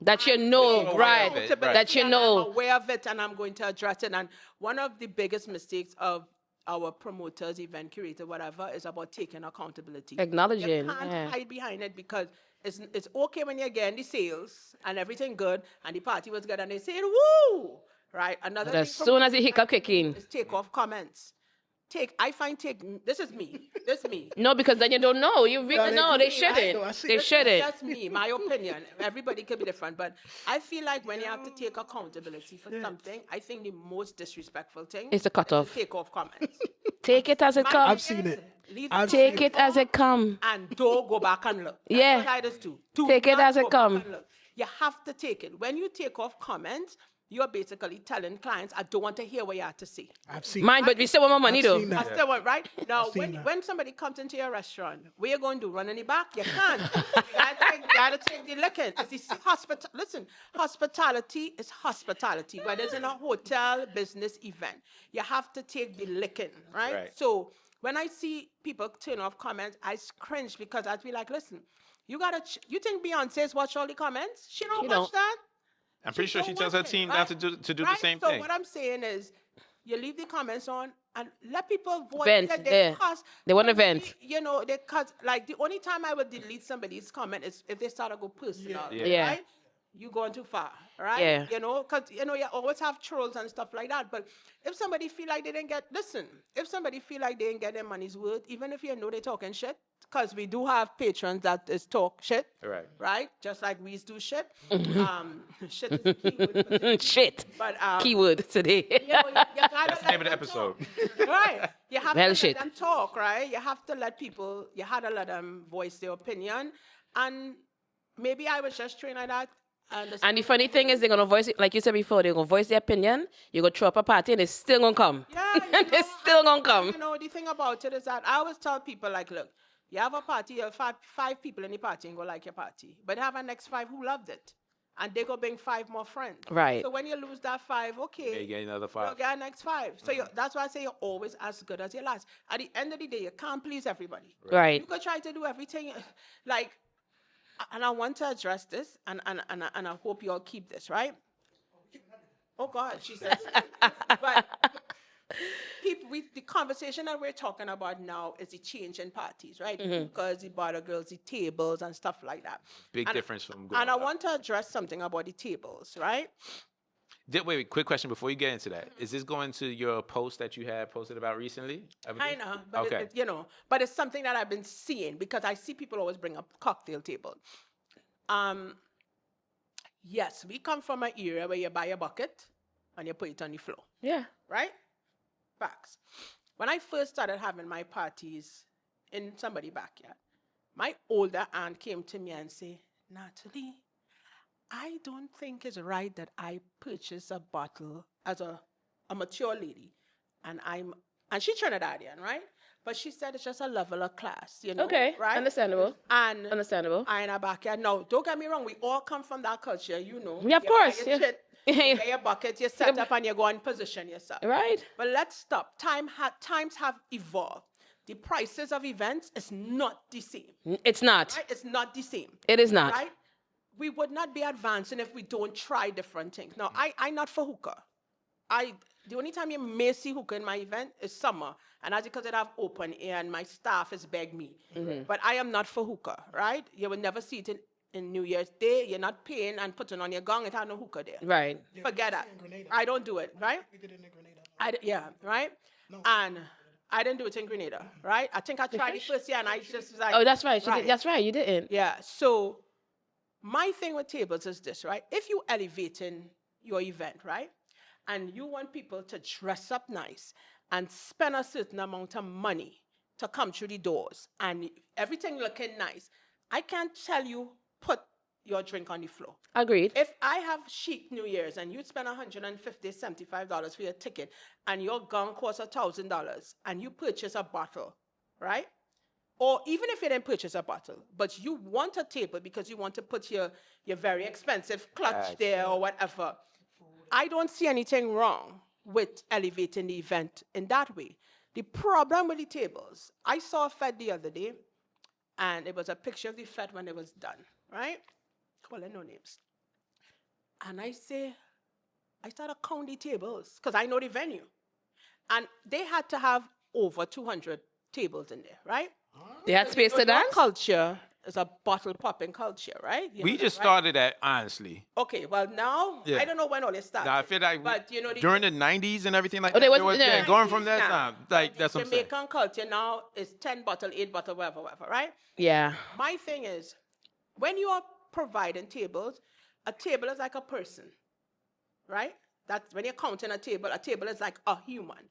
That you know, aware right. of it, right. That you And know. I'm aware of it, and I'm going to address it. And one of the biggest mistakes of our promoters, event curator, whatever, is about taking accountability. Acknowledging, You can't yeah. hide behind it because it's okay when you're getting the sales and everything good and the party was good and they say, woo, right? Another But as thing soon as the hiccup kick in. is take off comments. This is me. No, because then you don't know. You really no, they I shouldn't. see. They shouldn't. That's me, my opinion. Everybody could be different, but I feel like when you have to take accountability for something, I think the most disrespectful thing It's a is cutoff. to take off comments. Take it as it My comes. thing seen is, it. leave the I've Take comments it as on it come. and don't go back and look. That's Yeah. what I just do. Do Take it not as it go back come. and look. You have to take it. When you take off comments, you're basically telling clients, I don't want to hear what you have to say. I've seen. Mind, but we still want more money I've though. seen that. I still want, right? Now, seen when, that. when somebody comes into your restaurant, what you going to do? Run in the back? You can't. You gotta take the licking. It's the listen, hospitality is hospitality, whether it's in a hotel, business, event. You have to take the licking, right? Right. So when I see people turn off comments, I cringe because I'd be like, listen, you think Beyonce's watch all the comments? She don't She watch don't. that. I'm pretty sure she don't tells her watch it, team right? not to do the Right? same So thing. what I'm saying is, you leave the comments on and let people voice Vent, that yeah. cause. They wanna somebody, vent. You know, they cause like the only time I would delete somebody's comment is if they start to go personal. Yeah. Right? You going too far, right? Yeah. You know, because you know you always have trolls and stuff like that. But if somebody feel like they didn't get, listen, if somebody feel like they didn't get their money's worth, even if you know they talking shit, because we do have patrons that is talk shit, Right. right? Just like we do shit. Shit is a keyword for today. Shit. But Keyword today. you know, you gotta That's the name of the episode. Right. You have Well, to shit. let them talk, right? You have to let people, you had to let them voice their opinion. And maybe I was just trained like that. And the funny thing is, they're gonna voice it, like you said before, they're gonna voice their opinion. You go throw up a party, and it's still gonna come. Yeah, It's still gonna come. You know, the thing about it is that I always tell people, like, look, you have a party, you have five people in the party and go like your party. But have a next 5 who loved it. And they go bring 5 more friends. Right. So when you lose that 5, okay. You get another You'll 5. get a next 5. So that's why I say you're always as good as your last. At the end of the day, you can't please everybody. Right. You could try to do everything, like, and I want to address this, and I hope you all keep this, right? Oh God, she says. But the conversation that we're talking about now is the change in parties, right? Because the bar girls, the tables and stuff like that. Big And- difference from going And I up. want to address something about the tables, right? Wait, quick question before you get into that. Is this going to your post that you had posted about recently? I I believe? know, but Okay. you know, but it's something that I've been seeing because I see people always bring up cocktail table. Yes, we come from an era where you buy a bucket and you put it on the floor, Yeah. right? Facts. When I first started having my parties in somebody's backyard, my older aunt came to me and said, Natalie, I don't think it's right that I purchase a bottle as a mature lady. And she's Trinidadian, right? But she said it's just a level of class, you know? Okay. Right? Understandable. And Understandable. I in our backyard. No, don't get me wrong. We all come from that culture, you know. Yeah, of You buy course, your yeah. shit, you get your bucket, you set up and you go and position yourself. Right. But let's stop. Times have evolved. The prices of events is not the same. It's not. Right? It's not the same. It is not. Right? We would not be advancing if we don't try different things. Now, I'm not for hookah. The only time you may see hookah in my event is summer. And that's because it have open air and my staff has begged me. But I am not for hookah, right? You will never see it in New Year's Day. You're not paying and putting on your gong. It have no hookah there. Right. Forget that. I don't do it, right? We did it in Grenada. Yeah, right? And I didn't do it in Grenada, right? I think I tried it first year and I just was like... Oh, that's right. Right. That's right. You didn't. Yeah, so my thing with tables is this, right? If you elevating your event, right? And you want people to dress up nice and spend a certain amount of money to come through the doors and everything looking nice, I can't tell you put your drink on the floor. Agreed. If I have chic New Year's and you spend $150, $75 for your ticket and your gown costs $1,000 and you purchase a bottle, right? Or even if you didn't purchase a bottle, but you want a table because you want to put your very expensive clutch there or whatever, I don't see anything wrong with elevating the event in that way. The problem with the tables, I saw a Fed the other day, and it was a picture of the Fed when it was done, right? Calling no names. And I started counting the tables, because I know the venue. And they had to have over 200 tables in there, right? They had space to dance? Culture is a bottle popping culture, right? You We know just that, right? started that, honestly. Okay, well now, Yeah. I don't know when all this started. Now, I feel like but you know, during the 90s and everything like Oh, that, they there was- was, yeah. going from that Yeah. time. Like, that's what I'm saying. Jamaican culture now is 10 bottle, 8 bottle, whatever, right? Yeah. My thing is, when you are providing tables, a table is like a person, right? That's when you're counting a table is like a human.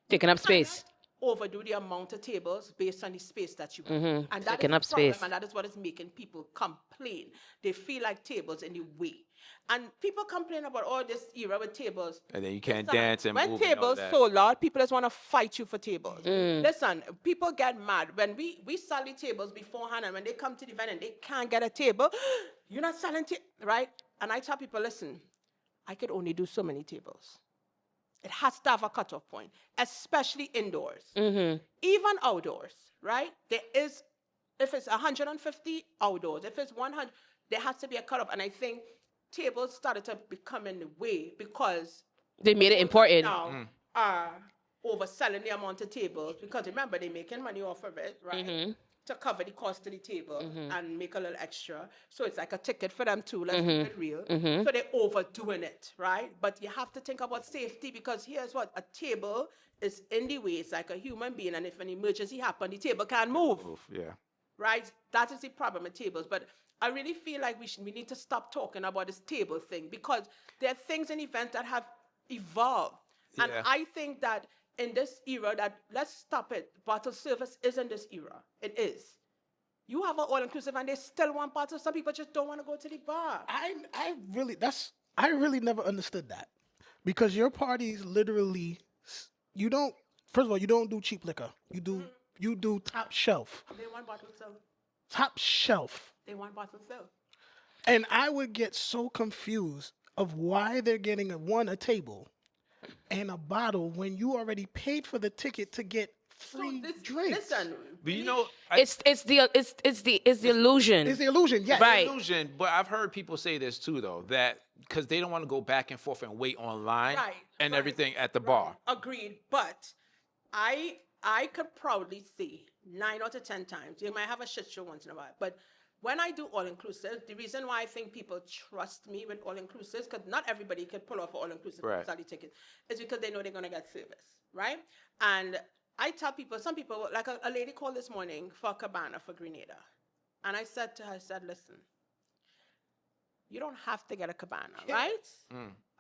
Taking up space. Overdo the amount of tables based on the space that you want. Mhm. And that Taking is up the problem, space. and that is what is making people complain. They feel like tables in the way. And people complain about all this era with tables. And then you can't Listen, dance and when move and all tables that. sold out, people just want to fight you for tables. Mm. Listen, people get mad when we sell the tables beforehand, and when they come to the event and they can't get a table, you're not selling right? And I tell people, listen, I could only do so many tables. It has to have a cutoff point, especially indoors. Mm-hmm. Even outdoors, right? There is, if it's 150 outdoors, if it's 100, there has to be a cutoff. And I think tables started to become in the way because They made it important. now are overselling the amount of tables because remember, they're making money off of it, right? Mm-hmm. To cover the cost of the table and make a little extra. So it's like a ticket for them too, let's keep it real. So they're overdoing it, right? But you have to think about safety because here's what, a table is in the way, it's like a human being, and if an emergency happens, the table can't move, Oof, yeah. right? That is the problem with tables. But I really feel like we need to stop talking about this table thing because there are things in events that have evolved. And Yeah. I think that in this era that let's stop it. Bottle service isn't this era. It is. You have an all-inclusive and they still want bottles. Some people just don't want to go to the bar. I really never understood that because your parties literally you don't. First of all, you don't do cheap liquor. You do top shelf. They want bottles so. Top shelf. They want bottles so. And I would get so confused of why they're getting a table and a bottle when you already paid for the ticket to get free drinks. Listen, But you know, It's the illusion. It's the illusion, yes. Right. illusion. But I've heard people say this too, though, that because they don't want to go back and forth and wait online Right, and right, everything at the bar. agreed. But I could proudly say 9 out of 10 times. You might have a shit show once in a while, but when I do all-inclusive, the reason why I think people trust me with all-inclusive, because not everybody can pull off an all-inclusive Right. salary ticket, is because they know they're going to get service, right? And I tell people, some people, like a lady called this morning for a cabana for Grenada. And I said to her, I said, listen, you don't have to get a cabana, right?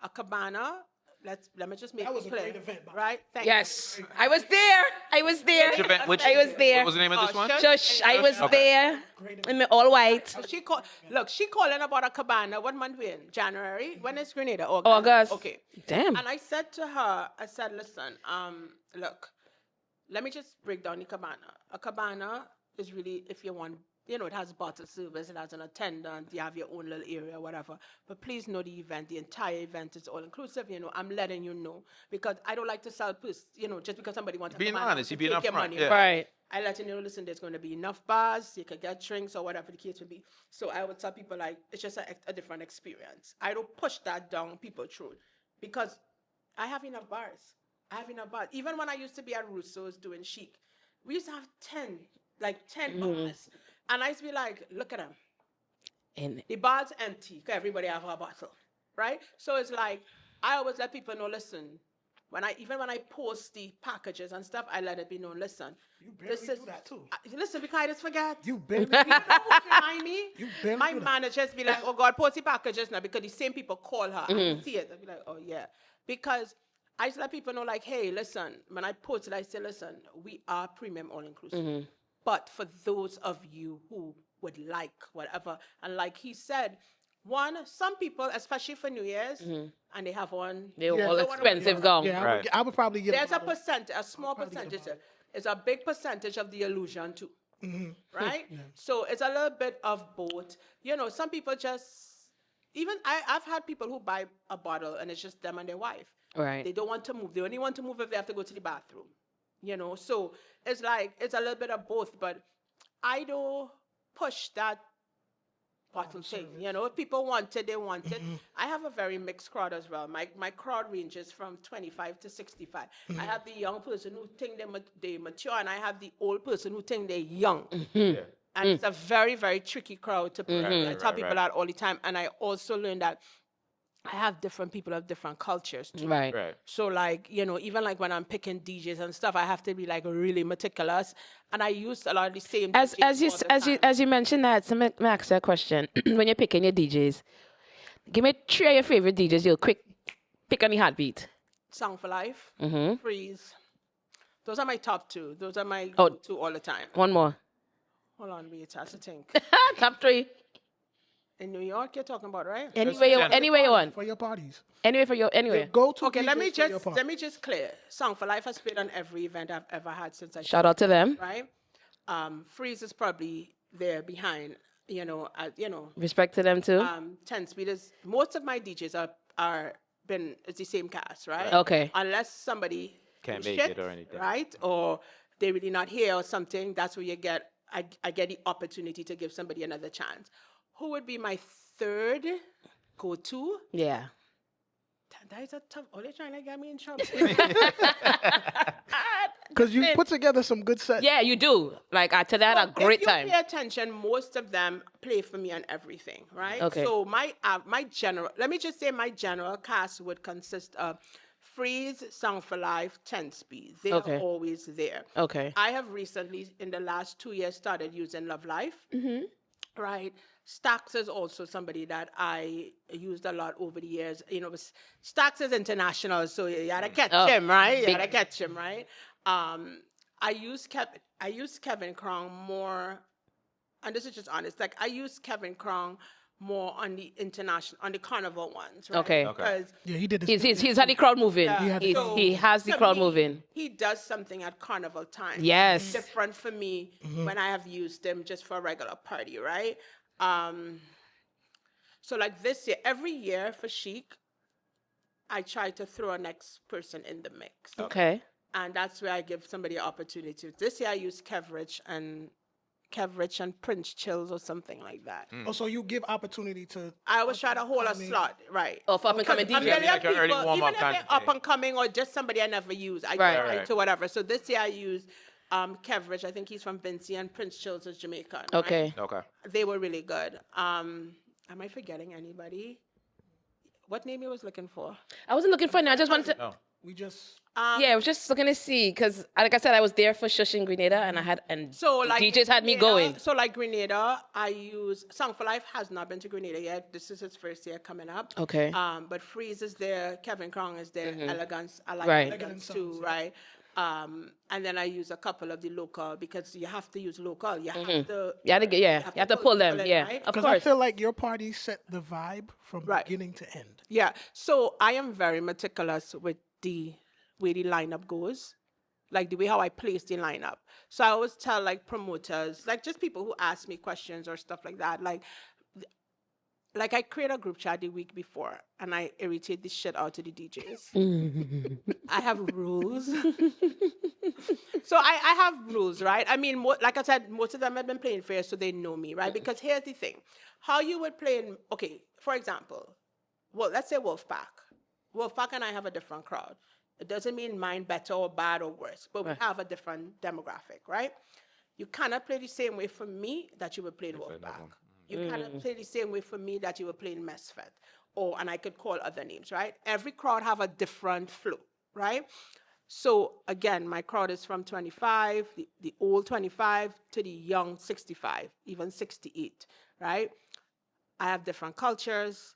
A cabana, let me just make That was it a clear, great event, by the way. right? Thank Yes, I was there. I was there. Which event? Which, I was there. What was the name of this one? Shush, I was Okay. there. In my all white. So she calling about a cabana. What month we in? January? When is Grenada? August. Okay. Damn. And I said to her, I said, listen, look, let me just break down the cabana. A cabana is really, if you want, you know, it has bottle service, it has an attendant, you have your own little area, whatever. But please know the event, the entire event is all inclusive. You know, I'm letting you know because I don't like to sell, you know, just because somebody wants to Being cabana honest, to you being take your upfront, money, yeah. Right. I let you know, listen, there's going to be enough bars, you could get drinks or whatever the case would be. So I would tell people, like, it's just a different experience. I don't push that down people's throat because I have enough bars. I have enough bars. Even when I used to be at Russo's doing chic, we used to have 10 bars. And I used to be like, look at them. And The bar's empty because everybody have a bottle, right? So it's like, I always let people know, listen, even when I post the packages and stuff, I let it be known, listen. You barely do that too. Listen, because I just forget. You barely do You know that. who remind me? You barely My do that. managers be like, oh God, post the packages now because the same people call her. I see it. I'll be like, oh yeah. Because I just let people know, like, hey, listen, when I post it, I say, listen, we are premium all inclusive. But for those of you who would like, whatever. And like he said, some people, especially for New Year's, and they have one. They're Yeah. all They expensive gown. Yeah, Right. I would probably get. There's a bottle. percent, a small probably get a percentage. It's a big percentage of the illusion too, right? So it's a little bit of both. You know, some people just I've had people who buy a bottle and it's just them and their wife. Right. They don't want to move. They only want to move if they have to go to the bathroom. You know, so it's like it's a little bit of both. But I don't push that bottle thing. You know, if people want it, they want it. I have a very mixed crowd as well. My crowd ranges from 25 to 65. I have the young person who think they mature, and I have the old person who think they're young. Yeah. And it's a very, very tricky crowd to play. I tell right, people right. that all the time. And I also learned that I have different people of different cultures too. Right. Right. So like, you know, even like when I'm picking DJs and stuff, I have to be like really meticulous. And I use a lot of the same As DJs as you all the as you time. as you mentioned that, so me ask you a question. When you're picking your DJs, give me 3 of your favorite DJs. You'll quick pick on the heartbeat. Song for Life, Freeze. Those are my top 2. Those are my Oh. go-to all the time. One more. Hold on, wait, I have to think. Top 3. In New York, you're talking about, right? Anyway, general. anyway you want. For your parties. Anyway for your anyway. Go to. Okay, let me just clear. Song for Life has played on every event I've ever had since I Shout out to them. right? Freeze is probably there behind, you know, Respect to them too. 10 speeders. Most of my DJs it's the same cast, right? Okay. Unless somebody Can't do make shit, it or anything. right? Or they're really not here or something. That's where you get. I get the opportunity to give somebody another chance. Who would be my third go-to? Yeah. That is a tough. Oh, they're trying to get me in trouble. Because you put together some good sets. Yeah, you do. Like to that a great if time. you pay attention, most of them play for me on everything, right? Okay. So my general cast would consist of Freeze, Song for Life, 10 Speed. They Okay. are always there. Okay. I have recently, in the last 2 years, started using Love Life. Right. Stax is also somebody that I used a lot over the years. You know, Stax is international, so you gotta catch him, right? You gotta catch him, right? I use Kevin Crong more, and this is just honest. Like I use Kevin Crong more on the carnival ones, right? Okay. Because Yeah, he did this. He's had the crowd moving. Yeah. He has the to crowd me, moving. He does something at carnival time. Yes. Different for me when I have used them just for a regular party, right? So like this year, every year for Chic, I try to throw a next person in the mix. Okay. And that's where I give somebody an opportunity. This year I used Kevrich and Prince Chills or something like that. Oh, so you give opportunity to. I always try to hold a slot, right? Oh, for up and coming Because a DJ. million Like an early people, warm-up even if kind they're of up thing. and coming or just somebody I never use, I Right. try Right. to whatever. So this year I used Kevrich. I think he's from Vinci, and Prince Chills is Jamaican. right? Okay. Okay. They were really good. Am I forgetting anybody? What name you was looking for? I wasn't looking for it. I just wanted to. No. We just. Yeah, I was just looking to see because, like I said, I was there for Shush in Grenada, and So the like DJs had me Grenada- going. So like Grenada, I use Song for Life has not been to Grenada yet. This is his first year coming up. Okay. But Freeze is there, Kevin Crong is there, Elegance. I like Right. Elegance too, right? And then I use a couple of the local because you have to use local. You have to. You have to pull them. people in, Yeah, right? of Because I course. feel like your party set the vibe from Right. beginning to end. Yeah. So I am very meticulous with the way the lineup goes, like the way how I place the lineup. So I always tell like promoters, like just people who ask me questions or stuff like that, like I create a group chat the week before and I irritate the shit out of the DJs. I have rules. So I have rules, right? I mean, like I said, most of them have been playing fair, so they know me, right? Because here's the thing. How you would play in, okay, for example, well, let's say Wolfpack. Wolfpack and I have a different crowd. It doesn't mean mine better or bad or worse, but we have a different demographic, right? You cannot play the same way for me that you would play in Wolfpack. You cannot play the same way for me that you would play in Mesfet. And I could call other names, right? Every crowd have a different flow, right? So again, my crowd is from 25, the old 25 to the young 65, even 68, right? I have different cultures.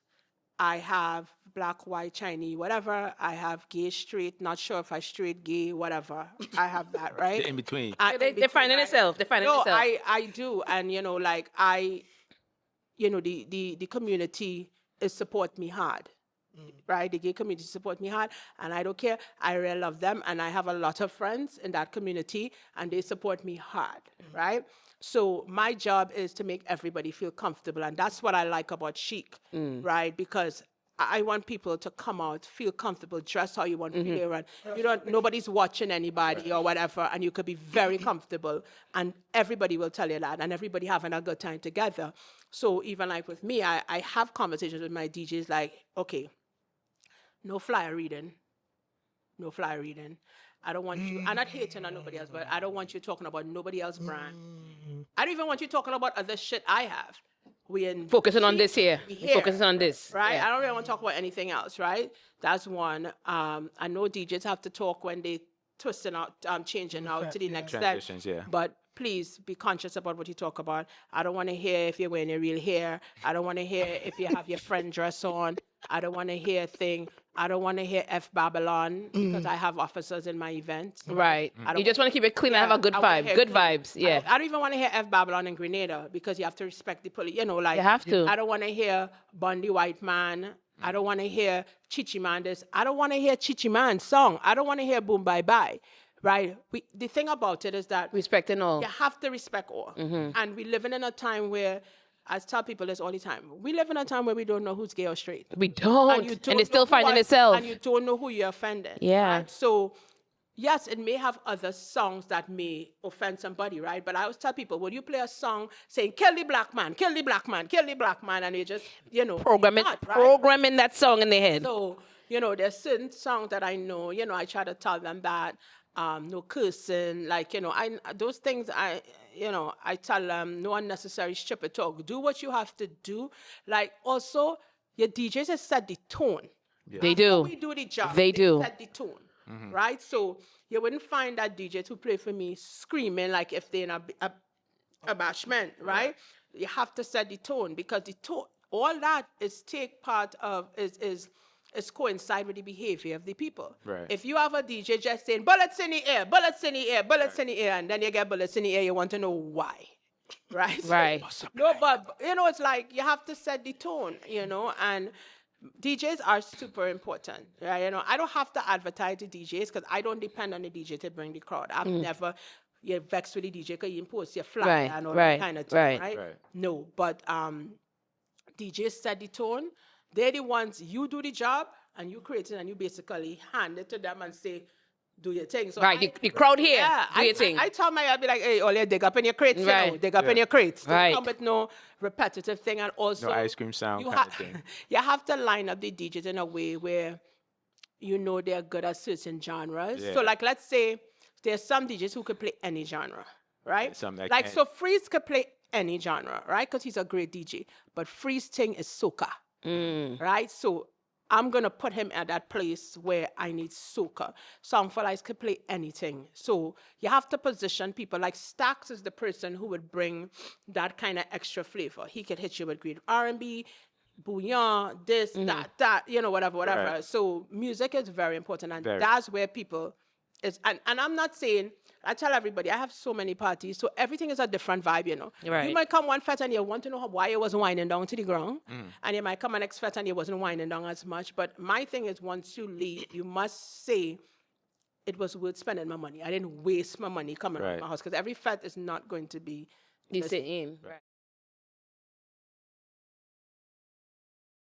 I have black, white, Chinese, whatever. I have gay, straight, not sure if I straight, gay, whatever. I have that, right? The in between. They're finding itself. They're finding No, itself. I do. And, like the community is support me hard. Right? The gay community support me hard, and I don't care. I really love them, and I have a lot of friends in that community, and they support me hard, right? So my job is to make everybody feel comfortable, and that's what I like about CHIC, right? Because I want people to come out, feel comfortable, dress how you want to feel, and nobody's watching anybody or whatever, and you could be very comfortable, and everybody will tell you that, and everybody having a good time together. So even like with me, I have conversations with my DJs like, okay, no flyer reading. No flyer reading. I don't want you, I'm not hating on nobody else, but I don't want you talking about nobody else's brand. I don't even want you talking about other shit I have. Focusing on this here. Focusing on this. Right? Yeah. I don't really want to talk about anything else, right? That's one. I know DJs have to talk when they twisting out, changing out to the next step. Transitions, yeah. But please be conscious about what you talk about. I don't want to hear if you're wearing your real hair. I don't want to hear if you have your friend dress on. I don't want to hear thing. I don't want to hear F Babylon because I have officers in my events. Right. You just want to keep it clean and have a good vibe. Good vibes. Yeah. I don't even want to hear F Babylon in Grenada because you have to respect the police. Like you have to. I don't want to hear Bundy White Man. I don't want to hear Chichi Man this. I don't want to hear Chichi Man's song. I don't want to hear Boom Bye Bye. Right? The thing about it is that respecting all. You have to respect all. And we're living in a time where, I tell people this all the time, we live in a time where we don't know who's gay or straight. We don't. And they're still finding itself. And you don't know who you're offending. Yeah. Right? So, yes, it may have other songs that may offend somebody, right? But I always tell people, when you play a song saying, kill the black man, kill the black man, kill the black man, and you just, programming that song in their head. So, there's certain songs that I know, I try to tell them that, no cursing, those things I tell them, no unnecessary stripper talk. Do what you have to do. Like, also, your DJs have set the tone. Yeah. They do. We do the job. They do. Set the tone, right? So you wouldn't find that DJs who play for me screaming like if they're in a bashment, right? You have to set the tone because the tone, all that is take part of is coincide with the behavior of the people. Right. If you have a DJ just saying bullets in the air, bullets in the air, bullets in the air, and then you get bullets in the air, you want to know why. Right? Right. No, but it's like you have to set the tone, and DJs are super important. Right? I don't have to advertise to DJs because I don't depend on the DJ to bring the crowd. I've never vexed with the DJ because you post your flyer and all that kind of thing, right? No, but DJs set the tone. They're the ones, you do the job, and you create it, and you basically hand it to them and say, do your thing. So right, the crowd here, do your thing. I tell I'll be like, hey, Ole, dig up in your crates, dig up in your crates. Don't come with no repetitive thing, and also... No ice cream sound kind of thing. You have to line up the DJs in a way where they're good at certain genres. Yeah. So, like, let's say there's some DJs who could play any genre, right? Some that like, so Freeze could play any genre, right? Because he's a great DJ. But Freeze thing is soca. Right? So I'm going to put him at that place where I need soca. Song for Life could play anything. So you have to position people. Like Stax is the person who would bring that kind of extra flavor. He could hit you with great R&B, bouillon, this, that, whatever. Right. So music is very important. And that's where people is. And I'm not saying... I tell everybody, I have so many parties, so everything is a different vibe, Right. You might come one fete and you want to know why you wasn't winding down to the ground, and you might come an next fete and you wasn't winding down as much. But my thing is, once you leave, you must say, it was worth spending my money. I didn't waste my money coming to my house, because every fete is not going to be the same. Right.